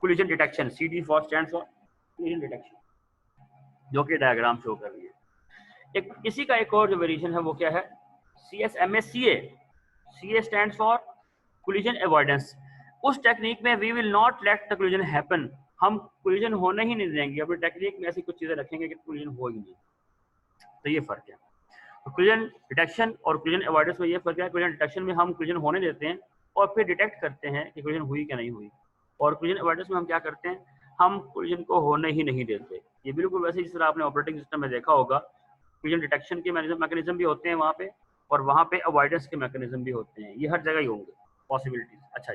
collision detection, CD for stands for collision detection, जो कि डायग्राम शो कर रही है। एक इसी का एक और जो वेरिएशन है वो क्या है, CSMA CA stands for collision avoidance. उस टेक्निक में we will not let the collision happen, हम कोलिजन होने ही नहीं देंगे। अपनी टेक्निक में ऐसी कुछ चीजें रखेंगे कि कोलिजन हो ही नहीं। तो ये फर्क है। तो कोलिजन डिटेक्शन और कोलिजन अवॉइडेंस में ये फर्क है। कोलिजन डिटेक्शन में हम कोलिजन होने देते हैं और फिर डिटेक्ट करते हैं कि कोलिजन हुई क्या नहीं हुई, और कोलिजन अवॉइडेंस में हम क्या करते हैं, हम कोलिजन को होने ही नहीं देते। ये बिल्कुल वैसे जिस तरह आपने ऑपरेटिंग सिस्टम में देखा होगा, कोलिजन डिटेक्शन के मैकेनिज्म भी होते हैं वहाँ पे, और वहाँ पे अवॉइडेंस के मैकेनिज्म भी होते हैं। ये हर जगह ही होंगे पॉसिबिलिटीज। अच्छा,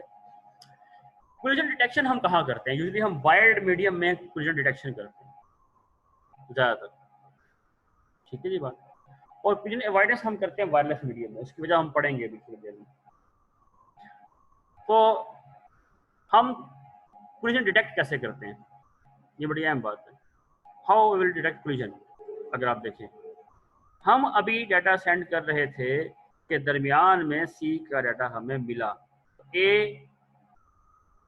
कोलिजन डिटेक्शन हम कहाँ करते हैं? यूजुअली हम वायर्ड मीडियम में कोलिजन डिटेक्शन करते हैं ज़्यादातर, ठीक है जी बात। और कोलिजन अवॉइडेंस हम करते हैं वायरलेस मीडियम में, उसकी वजह हम पढ़ेंगे अभी थोड़ी देर में। तो हम कोलिजन डिटेक्ट कैसे करते हैं, ये बड़ी अहम बात है। How we will detect collision? अगर आप देखें, हम अभी डाटा सेंड कर रहे थे कि दरमियान में सी का डाटा हमें मिला। A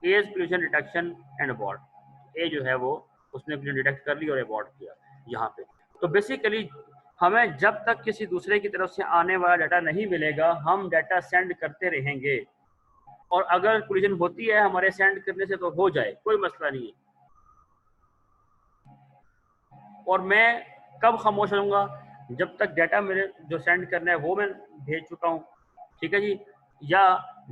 is collision detection and abort. ए जो है वो उसने कोलिजन डिटेक्ट कर ली और अबॉर्ट किया यहाँ पे। तो बेसिकली हमें जब तक किसी दूसरे की तरफ से आने वाला डाटा नहीं मिलेगा, हम डाटा सेंड करते रहेंगे। और अगर कोलिजन होती है हमारे सेंड करने से तो हो जाए, कोई मसला नहीं है। और मैं कब खामोश रहूँगा? जब तक डाटा मेरे जो सेंड करना है वो मैं भेज चुका हूँ, ठीक है जी। या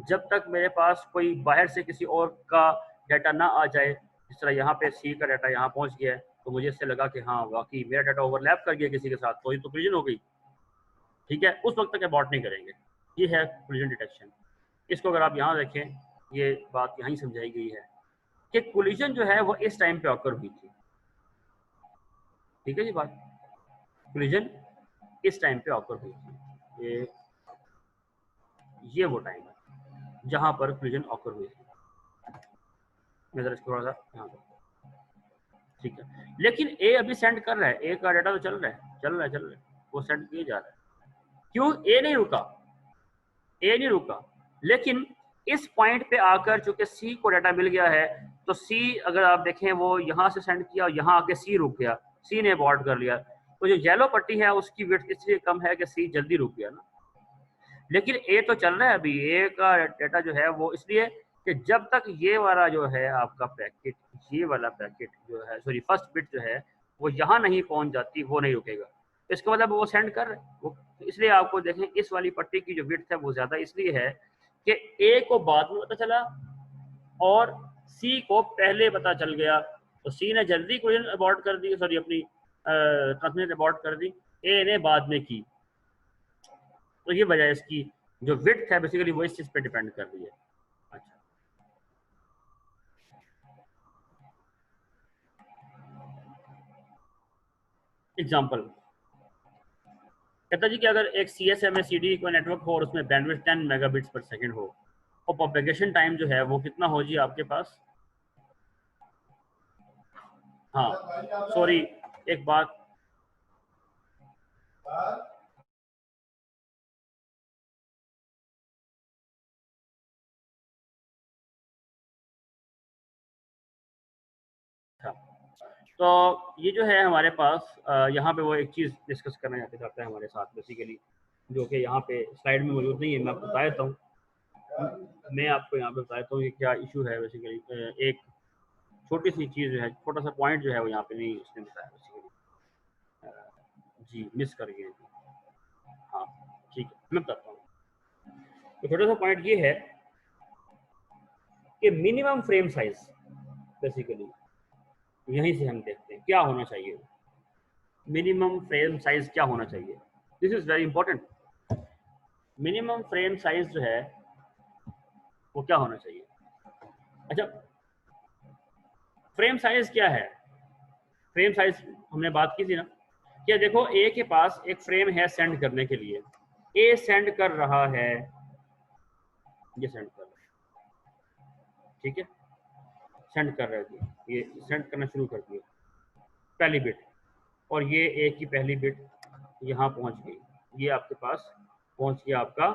जब तक मेरे पास कोई बाहर से किसी और का डाटा ना आ जाए, जिस तरह यहाँ पे सी का डाटा यहाँ पहुँच गया है, तो मुझे इससे लगा कि हाँ वाकई मेरा डाटा ओवरलैप कर गया किसी के साथ, तो ये तो कोलिजन हो गई, ठीक है। उस वक्त तक अबॉर्ट नहीं करेंगे। ये है कोलिजन डिटेक्शन। इसको अगर आप यहाँ देखें, ये बात यहाँ ही समझाई गई है कि कोलिजन जो है वो इस टाइम पे ऑकर हुई थी, ठीक है जी बात। कोलिजन इस टाइम पे ऑकर हुई थी, ये वो टाइम है जहां पर कोलिजन ऑकर हुई थी। मैं जरा इसको थोड़ा सा यहाँ पर, ठीक है। लेकिन ए अभी सेंड कर रहा है, ए का डाटा तो चल रहा है, वो सेंड किया जा रहा है। क्यों ए नहीं रुका? ए नहीं रुका, लेकिन इस पॉइंट पे आकर चूंकि सी को डाटा मिल गया है, तो सी अगर आप देखें वो यहाँ से सेंड किया और यहाँ आके सी रुक गया, सी ने अबॉर्ट कर लिया। तो जो येलो पट्टी है उसकी विड्थ इसलिए कम है कि सी जल्दी रुक गया ना। लेकिन ए तो चल रहा है अभी, ए का डाटा जो है वो इसलिए कि जब तक ये वाला जो है आपका पैकेट, ये वाला पैकेट जो है, सॉरी फर्स्ट बिट जो है वो यहाँ नहीं पहुँच जाती, वो नहीं रुकेगा। इसका मतलब वो सेंड कर रहे वो, इसलिए आपको देखें इस वाली पट्टी की जो विड्थ है वो ज़्यादा इसलिए है कि ए को बाद में पता चला और सी को पहले पता चल गया। तो सी ने जल्दी कोलिजन अबॉर्ट कर दी, सॉरी अपनी ट्रांसमिशन अबॉर्ट कर दी, ए ने बाद में की। तो ये वजह इसकी जो विड्थ है बेसिकली वो इस चीज पे डिपेंड कर रही है। अच्छा, एग्जांपल कहता जी कि अगर एक CSMA-CD कोई नेटवर्क हो और उसमें बैंडविड्थ 10 मेगाबिट्स पर सेकंड हो और प्रोपेगेशन टाइम जो है वो कितना हो जी आपके पास? हाँ सॉरी, एक बात, तो ये जो है हमारे पास यहाँ पे वो एक चीज़ डिस्कस करना चाहता है हमारे साथ बेसिकली, जो कि यहाँ पे स्लाइड में मौजूद नहीं है। मैं आपको बता देता हूँ, मैं आपको यहाँ पे बता देता हूँ कि क्या इशू है बेसिकली। एक छोटी सी चीज़ जो है, छोटा सा पॉइंट जो है वो यहाँ पे नहीं उसने बताया बेसिकली, जी मिस कर गए। हाँ ठीक है, मैं बताता हूँ। तो छोटा सा पॉइंट ये है कि मिनिमम फ्रेम साइज बेसिकली यहीं से हम देखते हैं क्या होना चाहिए। मिनिमम फ्रेम साइज क्या होना चाहिए, this is very important. Minimum frame size जो है वो क्या होना चाहिए? अच्छा, फ्रेम साइज क्या है? फ्रेम साइज हमने बात की थी ना, कि देखो ए के पास एक फ्रेम है सेंड करने के लिए, ए सेंड कर रहा है, ये सेंड कर रहा है, ठीक है, सेंड कर रहा है, ये सेंड करना शुरू कर दिया पहली बिट, और ये ए की पहली बिट यहाँ पहुँच गई, ये आपके पास पहुँच गया आपका,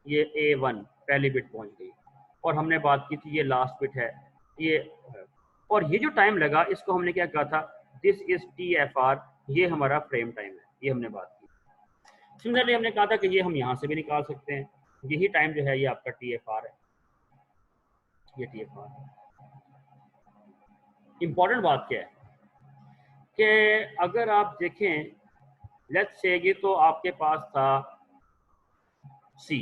ये A1 पहली बिट पहुँच गई, और हमने बात की थी ये लास्ट बिट है ये है। और ये जो टाइम लगा इसको हमने क्या कहा था, दिस इज TFR, ये हमारा फ्रेम टाइम है, ये हमने बात की। सिमिलरली हमने कहा था कि ये हम यहाँ से भी निकाल सकते हैं, यही टाइम जो है ये आपका TFR है, ये TFR है। इंपॉर्टेंट बात क्या है कि अगर आप देखें, लेट्स से ये तो आपके पास था C,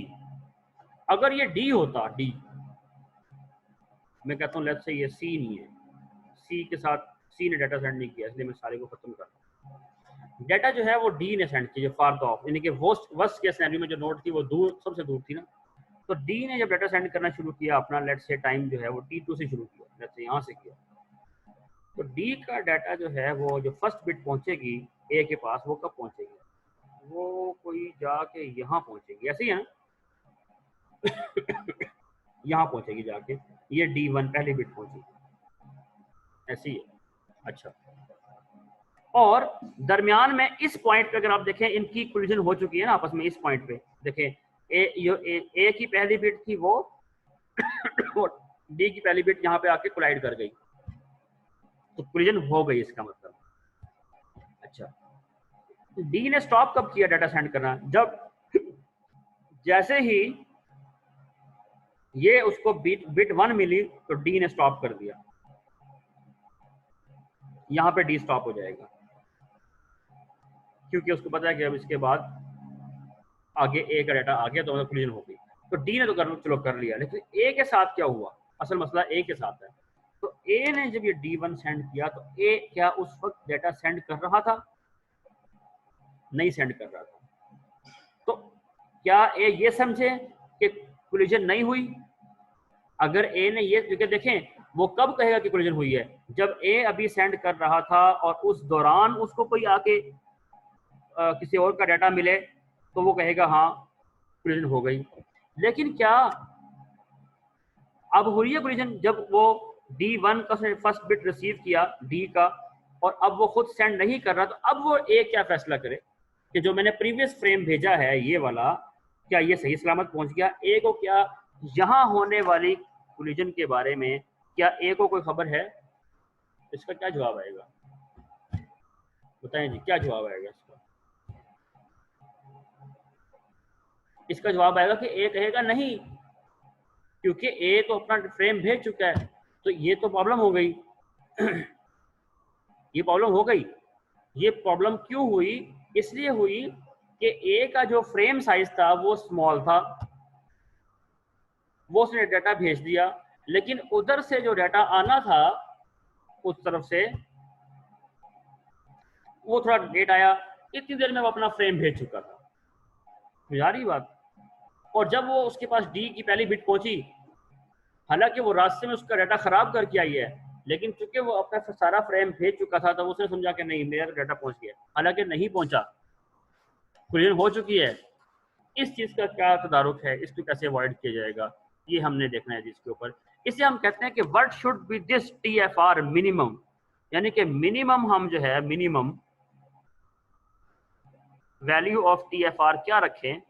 अगर ये D होता, D, मैं कहता हूँ लेट्स से ये C नहीं है, C के साथ C ने डाटा सेंड नहीं किया, इसलिए मैं सारे को खत्म कर रहा हूँ। डाटा जो है वो D ने सेंड किया, फार ऑफ, यानी कि वर्स्ट के सिनेरियो में जो नोड थी वो दूर, सबसे दूर थी ना, तो D ने जब डाटा सेंड करना शुरू किया अपना, लेट्स से टाइम जो है वो T2 से शुरू किया, लेट्स से यहाँ से किया, तो D का डाटा जो है वो जो फर्स्ट बिट पहुंचेगी A के पास, वो कब पहुंचेगी, वो कोई जाके यहाँ पहुंचेगी, ऐसे ही है ना यहाँ पहुंचेगी जाके, ये D1 पहली बिट पहुंची, ऐसी है। अच्छा, और दरमियान में इस पॉइंट पे अगर आप देखें इनकी कोलिजन हो चुकी है ना आपस में, इस पॉइंट पे देखें ए की पहली बिट थी वो डी की पहली बिट यहाँ पे आके कोलाइड कर गई, तो कोलिजन हो गई इसका मतलब। अच्छा, डी ने स्टॉप कब किया डाटा सेंड करना, जब जैसे ही ये उसको बिट 1 मिली तो डी ने स्टॉप कर दिया, यहाँ पे डी स्टॉप हो जाएगा, क्योंकि उसको पता है कि अब इसके बाद आगे ए का डाटा आ गया तो कोलिजन हो गई, तो डी ने तो चलो कर लिया, लेकिन ए के साथ क्या हुआ, असल मसला ए के साथ है। तो ए ने जब ये D1 सेंड किया तो ए क्या उस वक्त डाटा सेंड कर रहा था, नहीं सेंड कर रहा था, तो क्या ए ये समझे कि कोलिजन नहीं हुई, अगर ए ने ये, क्योंकि देखें वो कब कहेगा कि कोलिजन हुई है, जब ए अभी सेंड कर रहा था और उस दौरान उसको कोई आके किसी और का डाटा मिले तो वो कहेगा हाँ कोलिजन हो गई। लेकिन क्या अब हुई है कोलिजन जब वो D1 का फर्स्ट बिट रिसीव किया डी का, और अब वो खुद सेंड नहीं कर रहा, तो अब वो ए क्या फैसला करे कि जो मैंने प्रीवियस फ्रेम भेजा है ये वाला, क्या ये सही सलामत पहुंच गया, ए को क्या यहाँ होने वाली कोलिजन के बारे में क्या ए को कोई खबर है, इसका क्या जवाब आएगा, बताएं जी क्या जवाब आएगा इसका। इसका जवाब आएगा कि ए कहेगा नहीं, क्योंकि ए तो अपना फ्रेम भेज चुका है, तो ये तो प्रॉब्लम हो गई ये प्रॉब्लम हो गई। ये प्रॉब्लम क्यों हुई, इसलिए हुई कि ए का जो फ्रेम साइज था वो स्मॉल था, वो उसने डाटा भेज दिया, लेकिन उधर से जो डाटा आना था उस तरफ से वो थोड़ा लेट आया, इतनी देर में वो अपना फ्रेम भेज चुका था, यार बात। और जब वो उसके पास डी की पहली बिट पहुंची, हालांकि वो रास्ते में उसका डाटा खराब करके आई है, लेकिन चूंकि वो अपना सारा फ्रेम भेज चुका था तो उसने समझा कि नहीं मेरा डाटा पहुंच गया, हालांकि नहीं पहुंचा, कोलिजन हो चुकी है। इस चीज का क्या तदारुक है, इसको कैसे अवॉइड किया जाएगा, ये हमने देखना है जिसके ऊपर। इसे हम कहते हैं कि what should be this TFR minimum, यानी कि मिनिमम हम जो है मिनिमम वैल्यू ऑफ TFR क्या रखें।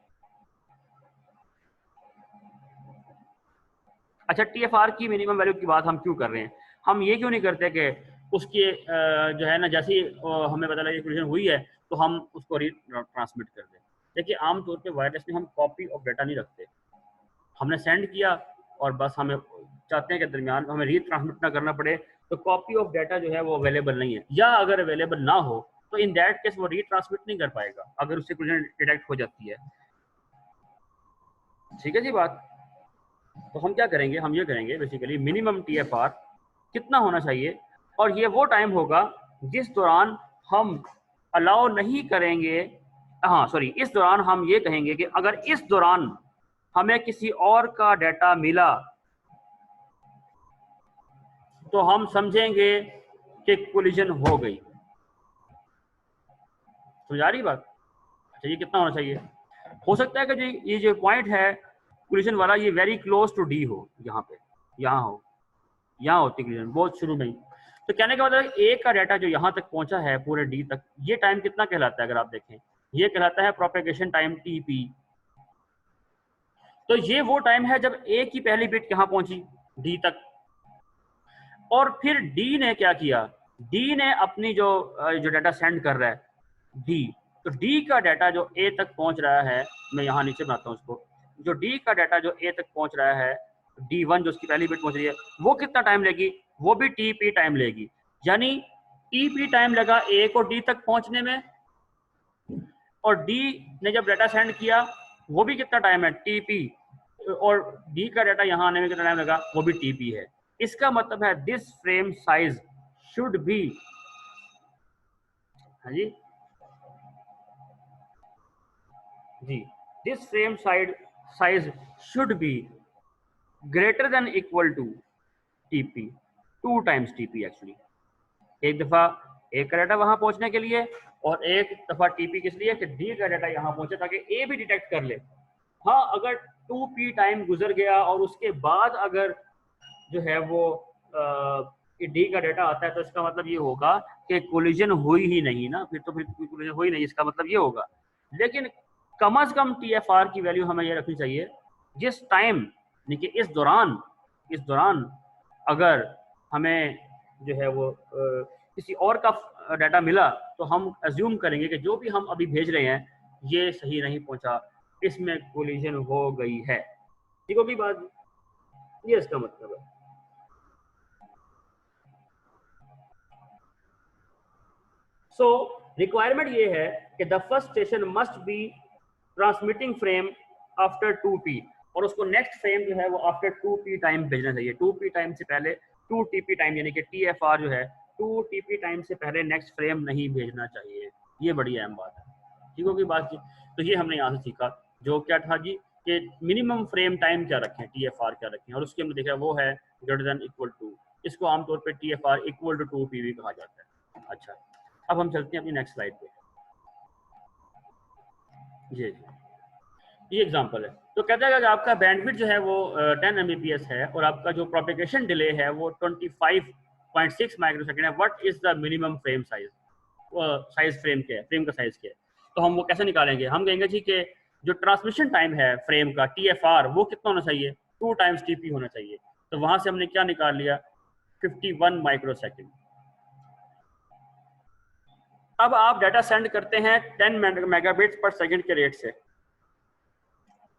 अच्छा, TFR की मिनिमम वैल्यू की बात हम क्यों कर रहे हैं, हम ये क्यों नहीं करते कि उसके जो है ना जैसे ही हमें पता लगे कोलिजन हुई है तो हम उसको ट्रांसमिट कर दें। देखिए आमतौर पे वायरलेस में हम कॉपी ऑफ डाटा नहीं रखते, हमने सेंड किया और बस हमें चाहते हैं कि दरमियान हमें ट्रांसमिट ना करना पड़े, तो कॉपी ऑफ डाटा जो है वो अवेलेबल नहीं है, या अगर अवेलेबल ना हो तो इन दैट केस वो ट्रांसमिट नहीं कर पाएगा अगर उससे कोलिजन डिटेक्ट हो जाती है। ठीक है जी बात। तो हम क्या करेंगे, हम ये करेंगे बेसिकली मिनिमम TFR कितना होना चाहिए, और ये वो टाइम होगा जिस दौरान हम अलाउ नहीं करेंगे, हाँ सॉरी, इस दौरान हम ये कहेंगे कि अगर इस दौरान हमें किसी और का डाटा मिला तो हम समझेंगे कि कोलिजन हो गई। समझ आ रही बात। अच्छा, ये कितना होना चाहिए, हो सकता है कि ये जो पॉइंट है कोलिजन वाला ये वेरी क्लोज टू डी हो, यहाँ पे यहाँ हो, यहाँ होती कोलिजन बहुत शुरू में ही। तो कहने का मतलब ए का डाटा जो यहाँ तक पहुंचा है पूरे डी तक, ये टाइम कितना कहलाता है, अगर आप देखें ये कहलाता है प्रोपेगेशन टाइम TP। तो ये वो टाइम है जब ए की पहली बिट कहाँ पहुंची, डी तक, और फिर डी ने क्या किया, डी ने अपनी जो डाटा सेंड कर रहा है डी, तो डी का डाटा जो ए तक पहुंच रहा है, मैं यहाँ नीचे बनाता हूँ उसको, जो डी का डाटा जो ए तक पहुंच रहा है, D1 जो उसकी पहली बिट पहुंच रही है, वो कितना टाइम लेगी, वो भी TP टाइम लेगी। यानी TP टाइम लगा ए को डी तक पहुंचने में, और डी ने जब डाटा सेंड किया वो भी कितना टाइम है, TP, और डी का डाटा यहाँ आने में कितना टाइम लगा, वो भी TP है। इसका मतलब है this frame size should be, हाँ जी जी, this frame size should be greater than equal to TP, 2 times TP actually. एक दफा एक का डाटा वहां पहुंचने के लिए, और एक दफा TP किस लिए, कि डी का डाटा यहाँ पहुंचे ताकि ए भी डिटेक्ट कर ले। हाँ, अगर 2P टाइम गुजर गया और उसके बाद अगर जो है वो डी का डाटा आता है, तो इसका मतलब ये होगा कि कोलिजन हुई ही नहीं ना, फिर तो फिर कोलिजन हुई नहीं, इसका मतलब ये होगा। लेकिन कम से कम TFR की वैल्यू हमें ये रखनी चाहिए जिस टाइम, देखिए इस दौरान अगर हमें जो है वो किसी और का डाटा मिला, तो हम अज्यूम करेंगे कि जो भी हम अभी भेज रहे हैं ये सही नहीं पहुंचा, इसमें कोलिजन हो गई है। ठीक होगी बात, ये इसका मतलब है। सो रिक्वायरमेंट ये है कि the first station must be transmitting frame after 2P, और उसको नेक्स्ट फ्रेम जो है वो आफ्टर 2P टाइम भेजना चाहिए। 2P टाइम से पहले 2TP टाइम, यानी कि TFR जो है 2TP टाइम से पहले नेक्स्ट फ्रेम नहीं भेजना चाहिए। ये बड़ी अहम बात है। ठीक होगी बात जी। तो ये हमने यहाँ से सीखा, जो क्या था जी, कि मिनिमम फ्रेम टाइम क्या रखें, TFR क्या रखें, और उसके हमने देखा वो है ग्रेटर देन इक्वल टू, इसको आमतौर पर TFR इक्वल टू 2P भी कहा जाता है। अच्छा, अब हम चलते हैं अपनी नेक्स्ट स्लाइड पे। जी जी, ये एग्जांपल है। तो कहता है कि आपका बैंडविड्थ जो है वो 10 Mbps है, और आपका जो प्रोपेगेशन डिले है वो 25.6 माइक्रोसेकंड है। What is the minimum frame size, size frame क्या है, फ्रेम का साइज क्या है। तो हम वो कैसे निकालेंगे, हम कहेंगे जी कि जो ट्रांसमिशन टाइम है फ्रेम का TFR वो कितना होना चाहिए, 2 टाइम्स TP होना चाहिए। तो वहां से हमने क्या निकाल लिया, 51 माइक्रोसेकंड। अब आप डाटा सेंड करते हैं 10 मेगाबिट्स पर सेकंड के रेट से,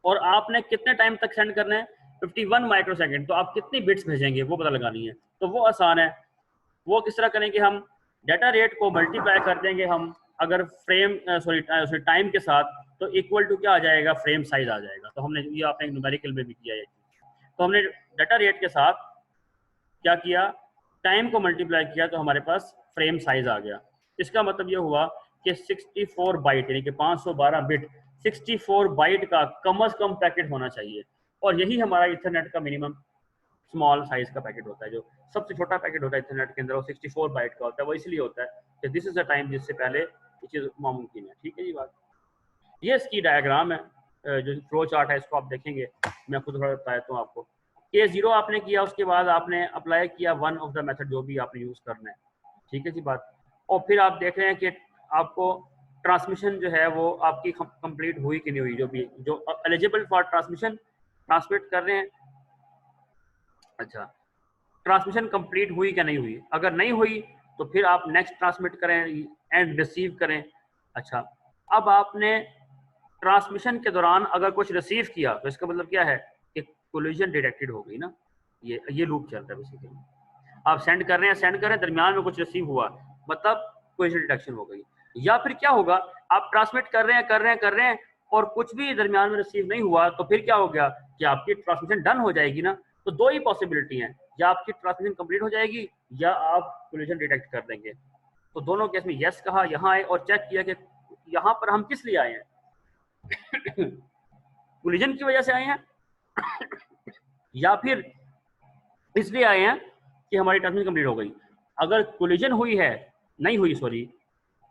और आपने कितने टाइम तक सेंड करना है, 51 माइक्रोसेकंड। तो आप कितनी बिट्स भेजेंगे वो पता लगानी है। तो वो आसान है, वो किस तरह करेंगे, हम डाटा रेट को मल्टीप्लाई कर देंगे हम अगर फ्रेम सॉरी टाइम के साथ, तो इक्वल टू क्या आ जाएगा, फ्रेम साइज आ जाएगा। तो हमने ये आपने न्यूमेरिकल में भी किया है। तो हमने डाटा रेट के साथ क्या किया, टाइम को मल्टीप्लाई किया, तो हमारे पास फ्रेम साइज आ गया। इसका मतलब ये हुआ कि 64 बाइट यानी कि 512 बिट 64 बाइट का कम से कम पैकेट होना चाहिए। और यही हमारा इथरनेट का मिनिमम स्मॉल साइज का पैकेट होता है। जो सबसे छोटा पैकेट होता है इथरनेट के अंदर वो 64 बाइट का होता है। वो इसलिए होता है कि दिस इज द टाइम जिससे पहले ये चीज़ नामुमकिन है। ठीक है जी बात। ये इसकी डायग्राम है, जो फ्लो चार्ट है, इसको आप देखेंगे। मैं खुद थोड़ा बता देता हूँ आपको। K0 आपने किया, उसके बाद आपने अप्लाई किया वन ऑफ द मेथड जो भी आपने यूज़ करना है। ठीक है जी बात। और फिर आप देख रहे हैं कि आपको ट्रांसमिशन जो है वो आपकी कंप्लीट हुई कि नहीं हुई, जो एलिजिबल फॉर ट्रांसमिशन ट्रांसमिट कर रहे हैं। अच्छा, ट्रांसमिशन कंप्लीट हुई क्या नहीं हुई, अगर नहीं हुई तो फिर आप नेक्स्ट ट्रांसमिट करें एंड रिसीव करें। अच्छा, अब आपने ट्रांसमिशन के दौरान अगर कुछ रिसीव किया तो इसका मतलब क्या है कि कोलिजन डिटेक्टेड हो गई ना। ये लूप चल रहा है बेसिकली। आप सेंड कर रहे हैं, दरमियान में कुछ रिसीव हुआ, मतलब कोलिजन डिटेक्शन हो गई। या फिर क्या होगा, आप ट्रांसमिट कर रहे हैं और कुछ भी दरमियान में रिसीव नहीं हुआ, तो फिर क्या हो गया कि आपकी ट्रांसमिशन डन हो जाएगी ना। तो दो ही पॉसिबिलिटी हैं, या आपकी ट्रांसमिशन कंप्लीट हो जाएगी या आप कोलिजन डिटेक्ट कर देंगे। तो दोनों केस में यस कहा, यहाँ आए और चेक किया कि यहाँ पर हम किस लिए आए हैं, कोलिजन की वजह से आए हैं या फिर इसलिए आए हैं कि हमारी ट्रांसमिशन कंप्लीट हो गई। अगर कोलिजन हुई है, नहीं हुई सॉरी,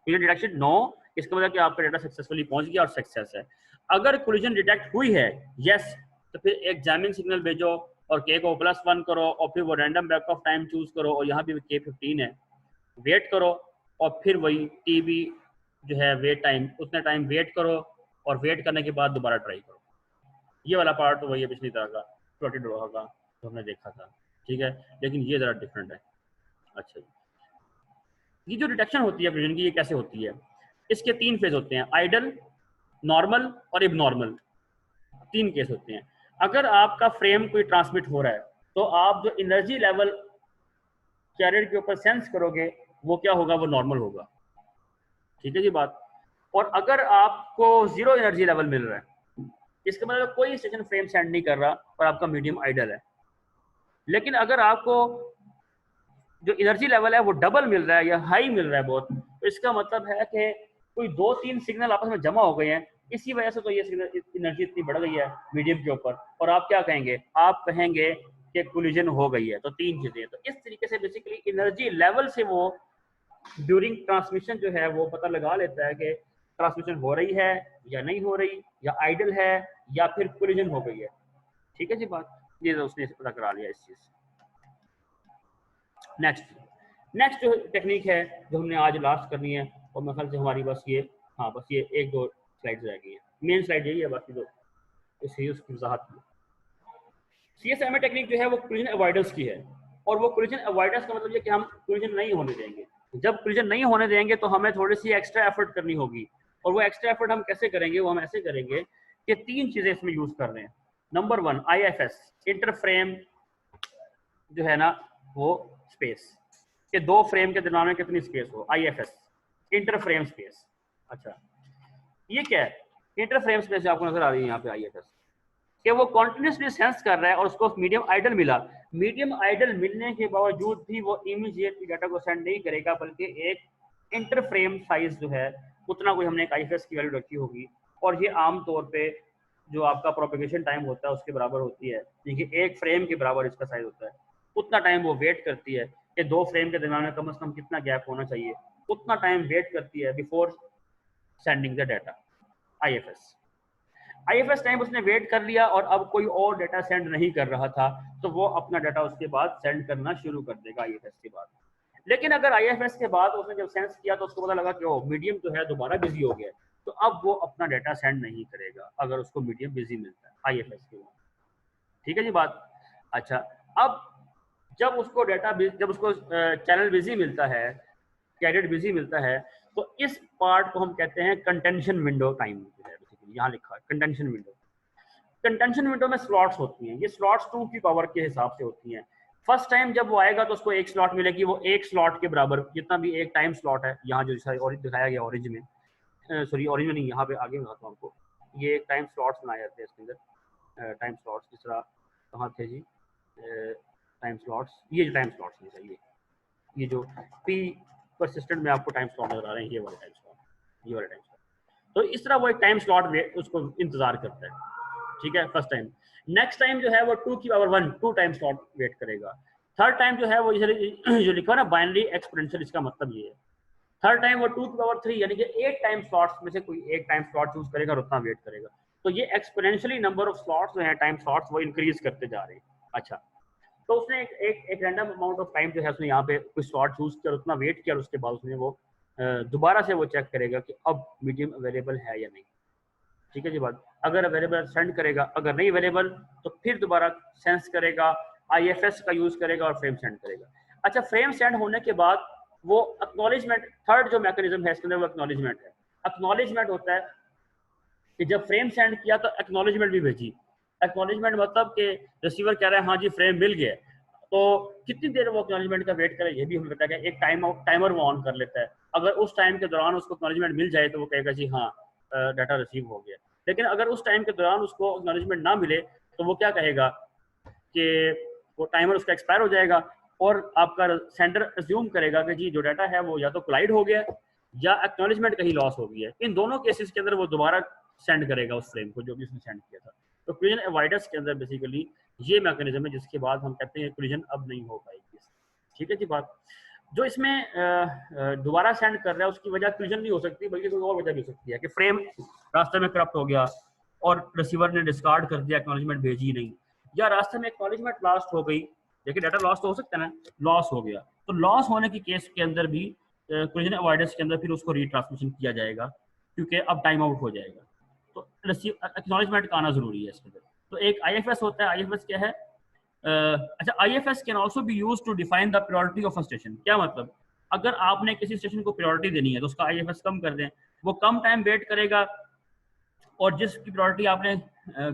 कोलिजन डिटेक्शन नो, इसका मतलब कि आपका डाटा सक्सेसफुली पहुंच गया और सक्सेस है। अगर कोलिजन डिटेक्ट हुई है यस, तो फिर एक जैमिंग सिग्नल भेजो और K को +1 करो और फिर वो random back of time choose करो, और यहाँ भी K15 है, वेट करो और फिर वही TB जो है वेट टाइम, उतने टाइम वेट करो और वेट करने के बाद दोबारा ट्राई करो। ये वाला पार्ट तो वही है पिछली तरह का प्लॉटेड रोहा का तो हमने देखा था। ठीक है, लेकिन ये ज़रा डिफरेंट है। अच्छा, ये जो डिटेक्शन होती है कोलिजन की, ये कैसे होती है, इसके 3 फेज होते हैं, आइडल, नॉर्मल और इबनॉर्मल, 3 केस होते हैं। अगर आपका फ्रेम कोई ट्रांसमिट हो रहा है तो आप जो एनर्जी लेवल कैरियर के ऊपर सेंस करोगे वो क्या होगा, वो नॉर्मल होगा। ठीक है जी बात। और अगर आपको 0 एनर्जी लेवल मिल रहा है, इसका मतलब कोई स्टेशन फ्रेम सेंड नहीं कर रहा और आपका मीडियम आइडल है। लेकिन अगर आपको जो एनर्जी लेवल है वो डबल मिल रहा है या हाई मिल रहा है बहुत, तो इसका मतलब है कि कोई 2-3 सिग्नल आपस में जमा हो गए हैं, इसी वजह से तो ये सिग्नल एनर्जी इतनी बढ़ गई है मीडियम के ऊपर। और आप क्या कहेंगे, आप कहेंगे कि कोलिजन हो गई है। तो 3 चीजें, तो इस तरीके से बेसिकली एनर्जी लेवल से वो ड्यूरिंग ट्रांसमिशन जो है वो पता लगा लेता है कि ट्रांसमिशन हो रही है या नहीं हो रही, या आइडल है या फिर कोलिजन हो गई है। ठीक है जी बात, ये तो उसने पता करा लिया इस चीज। नेक्स्ट जो टेक्निक है जो हमने आज लास्ट करनी है, और मेरे ख्याल से हमारी बस ये, हाँ बस ये 1-2 स्लाइड्स रह गई है, मेन स्लाइड यही है, बाकी तो इससे उसकी वजाहत की। CSMA टेक्निक जो है वो कोलिजन अवॉइडेंस की है, और वो कोलिजन अवॉइडेंस का मतलब ये कि हम कोलिजन नहीं होने देंगे। जब कोलिजन नहीं होने देंगे तो हमें थोड़ी सी एक्स्ट्रा एफर्ट करनी होगी, और वो एक्स्ट्रा एफर्ट हम कैसे करेंगे, वो हम ऐसे करेंगे कि 3 चीजें इसमें यूज कर रहे हैं। नंबर 1 IFS, इंटरफ्रेम जो है ना वो स्पेस, कि 2 फ्रेम के दरमियान में कितनी स्पेस हो, IFS, इंटरफ्रेम स्पेस। अच्छा, ये क्या है, इंटरफ्रेम स्पेस आपको नजर आ रही है यहाँ पे IFS, कि वो कॉन्टिन्यूसली सेंस कर रहा है और उसको मीडियम आइडल मिला। मीडियम आइडल मिलने के बावजूद भी वो इमीडिएटली डाटा को सेंड नहीं करेगा, बल्कि एक इंटरफ्रेम साइज जो है उतना कोई हमने एक IFS की वैल्यू रखी होगी, और ये आमतौर पे जो आपका प्रोपेगेशन टाइम होता है उसके बराबर होती है, क्योंकि एक फ्रेम के बराबर इसका साइज होता है। उतना टाइम वो वेट करती है कि 2 फ्रेम के दरमियान में कम से कम कितना गैप होना चाहिए, उतना टाइम वेट करती है before sending the data IFS time उसने वेट कर लिया, और अब कोई और डाटा सेंड नहीं कर रहा था, तो वो अपना डाटा उसके बाद सेंड करना शुरू कर देगा IFS के बाद। लेकिन अगर IFS के बाद उसने जब सेंस किया तो उसको पता लगा कि वो मीडियम जो है दोबारा बिजी हो गया, तो अब वो अपना डाटा सेंड नहीं करेगा अगर उसको मीडियम बिजी मिलता है IFS के बाद। ठीक है जी बात। अच्छा, अब जब उसको डाटा, जब उसको चैनल बिजी मिलता है, कैरियर बिजी मिलता है, तो इस पार्ट को हम कहते हैं कंटेंशन विंडो टाइम। यहाँ लिखा है कंटेंशन विंडो। कंटेंशन विंडो में स्लॉट्स होती हैं, ये स्लॉट्स 2 की पावर के हिसाब से होती हैं। फर्स्ट टाइम जब वो आएगा तो उसको 1 स्लॉट मिलेगी, वो 1 स्लॉट के बराबर जितना भी एक टाइम स्लॉट है, यहाँ जो दिखाया गया ऑरेंज में, सॉरी ऑरेंज में नहीं, यहाँ पे आगे बताता हूँ आपको, ये एक टाइम स्लॉट्स बनाए जाते हैं इसके अंदर। टाइम स्लॉट्स किस तरह, कहाँ थे जी टाइम स्लॉट्स, ये जो टाइम स्लॉट्स नहीं चाहिए, ये जो P परसिस्टेंट में आपको टाइम स्लॉट नजर आ रहे हैं, ये वाले टाइम स्लॉट, ये वाले टाइम स्लॉट। तो इस तरह वो एक टाइम स्लॉट उसको इंतजार करता है। ठीक है, फर्स्ट टाइम। नेक्स्ट टाइम जो है वो 2 की पावर 1 2 टाइम स्लॉट वेट करेगा। थर्ड टाइम जो है वो जो लिखा है ना बाइनरी एक्सपोनेंशियल, इसका मतलब ये है। थर्ड टाइम वो 2 की पावर 3 यानी कि 8 टाइम स्लॉट्स में से कोई एक टाइम स्लॉट चूज करेगा और उतना वेट करेगा। तो ये एक्सपोनेंशियली नंबर ऑफ स्लॉट्स जो है टाइम स्लॉट्स वो इंक्रीज करते जा रहे हैं। अच्छा, तो उसने एक रैंडम अमाउंट ऑफ टाइम जो है उसने यहाँ पे कोई स्लॉट चूज किया और उतना वेट किया, और उसके बाद उसने वो दोबारा से वो चेक करेगा कि अब मीडियम अवेलेबल है या नहीं। ठीक है जी बात। अगर अवेलेबल सेंड करेगा, अगर नहीं अवेलेबल तो फिर दोबारा सेंस करेगा, IFS का यूज करेगा और फ्रेम सेंड करेगा। अच्छा, फ्रेम सेंड होने के बाद वो एक्नॉलेजमेंट, थर्ड जो मैकेनिज्म है इसके अंदर वो एक्नॉलेजमेंट है। एक्नॉलेजमेंट होता है कि जब फ्रेम सेंड किया तो एक्नॉलेजमेंट भी भेजी। एक्नॉलेजमेंट मतलब कि रिसीवर कह रहा है हाँ जी फ्रेम मिल गया, तो कितनी देर वो एक्नॉलेजमेंट का वेट करे, ये भी हमें बताया गया। एक टाइमर वो ऑन कर लेता है, अगर उस टाइम के दौरान उसको एक्नॉलेजमेंट मिल जाए तो वो कहेगा जी हाँ डाटा रिसीव हो गया। लेकिन अगर उस टाइम के दौरान उसको एक्नॉलेजमेंट ना मिले तो वो क्या कहेगा कि वो टाइमर उसका एक्सपायर हो जाएगा, और आपका सेंडर अज्यूम करेगा कि जी जो डाटा है वो या तो कोलाइड हो गया या एक्नॉलेजमेंट कहीं लॉस हो गई है। इन दोनों केसेस के अंदर वो दोबारा सेंड करेगा उस फ्रेम को जो भी उसने सेंड किया था। तो कोलिजन अवॉइडेंस के अंदर बेसिकली ये मैकेनिज्म है जिसके बाद हम कहते हैं कोलिजन अब नहीं हो पाएगी। ठीक है जी बात। जो इसमें दोबारा सेंड कर रहा है उसकी वजह कोलिजन नहीं हो सकती, बल्कि कोई और वजह भी हो सकती है कि फ्रेम रास्ते में करप्ट हो गया और रिसीवर ने डिस्कार्ड कर दिया, एक्नॉलेजमेंट भेजी नहीं, या रास्ते में एक्नॉलेजमेंट लॉस्ट हो गई। देखिए डाटा लॉस तो हो सकता है ना, लॉस हो गया, तो लॉस होने की केस के अंदर भी कोलिजन अवॉइडेंस के अंदर फिर उसको रीट्रांसमिशन किया जाएगा, क्योंकि अब टाइम आउट हो जाएगा। तो एक्नॉलेजमेंट का आना जरूरी है इसके अंदर। तो एक IFS होता है। IFS क्या है? अच्छा, IFS can also be used to define the priority of a station. क्या मतलब? अगर आपने किसी स्टेशन को प्रायोरिटी देनी है तो उसका IFS कम कर दें, वो कम टाइम वेट करेगा, और जिसकी प्रायोरिटी आपने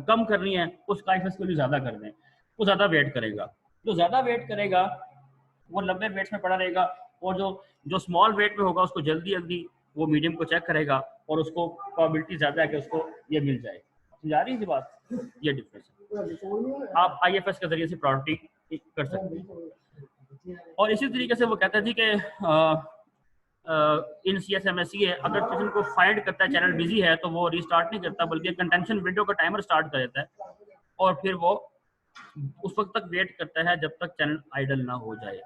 कम करनी है उसका IFS वैल्यू ज़्यादा कर दें, वो ज़्यादा वेट करेगा। जो ज़्यादा वेट करेगा वो लंबे वेट्स में पड़ा रहेगा, और जो जो स्मॉल वेट में होगा उसको जल्दी जल्दी वो मीडियम को चेक करेगा, और उसको प्रोबेबिलिटी ज़्यादा है कि उसको ये मिल जाए। समझ आ रही है बात? ये डिफरेंस है। आप IFS के जरिए से प्रायोरिटी कर सकते हैं। और इसी तरीके से वो कहता है जी कि इन CSMSE है, अगर सेशन को फाइंड करता है चैनल बिजी है तो वो रिस्टार्ट नहीं करता, बल्कि कंटेंशन विंडो का टाइमर स्टार्ट कर देता है, और फिर वो उस वक्त तक वेट करता है जब तक चैनल आइडल ना हो जाए।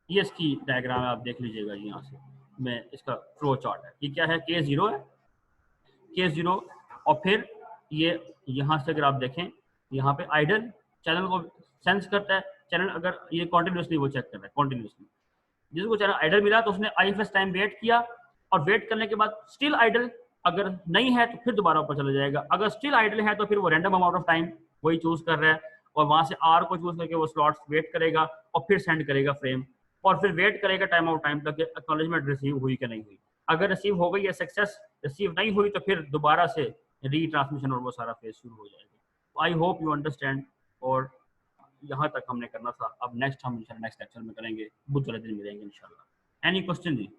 ये इसकी डायग्राम है, आप देख लीजिएगा यहाँ से, मैं इसका फ्लो चार्ट है। ये क्या है? K0 है, K0, और फिर ये यहाँ से अगर आप देखें, यहाँ पे आइडल चैनल को सेंस करता है, चैनल अगर ये कॉन्टिन्यूसली वो चेक कर रहा है कॉन्टिन्यूसली, जिसको चैनल आइडल मिला तो उसने IFS टाइम वेट किया, और वेट करने के बाद स्टिल आइडल अगर नहीं है तो फिर दोबारा ऊपर चला जाएगा, अगर स्टिल आइडल है तो फिर वो रैंडम अमाउंट ऑफ टाइम वही चूज कर रहा है, और वहां से R को चूज करके वो स्लॉट्स वेट करेगा और फिर सेंड करेगा फ्रेम, और फिर वेट करेगा टाइम आउट टाइम तक एक्नॉलेजमेंट रिसीव हुई कि नहीं हुई। अगर रिसीव हो गई है सक्सेस, रिसीव नहीं हुई तो फिर दोबारा से रीट्रांसमिशन और वो सारा फेज शुरू हो जाएगा। आई होप यू अंडरस्टैंड, और यहाँ तक हमने करना था। अब नेक्स्ट हम नेक्स्ट लेक्चर में करेंगे, बुध वाले दिन मिलेंगे इंशाल्लाह। एनी क्वेश्चन जी?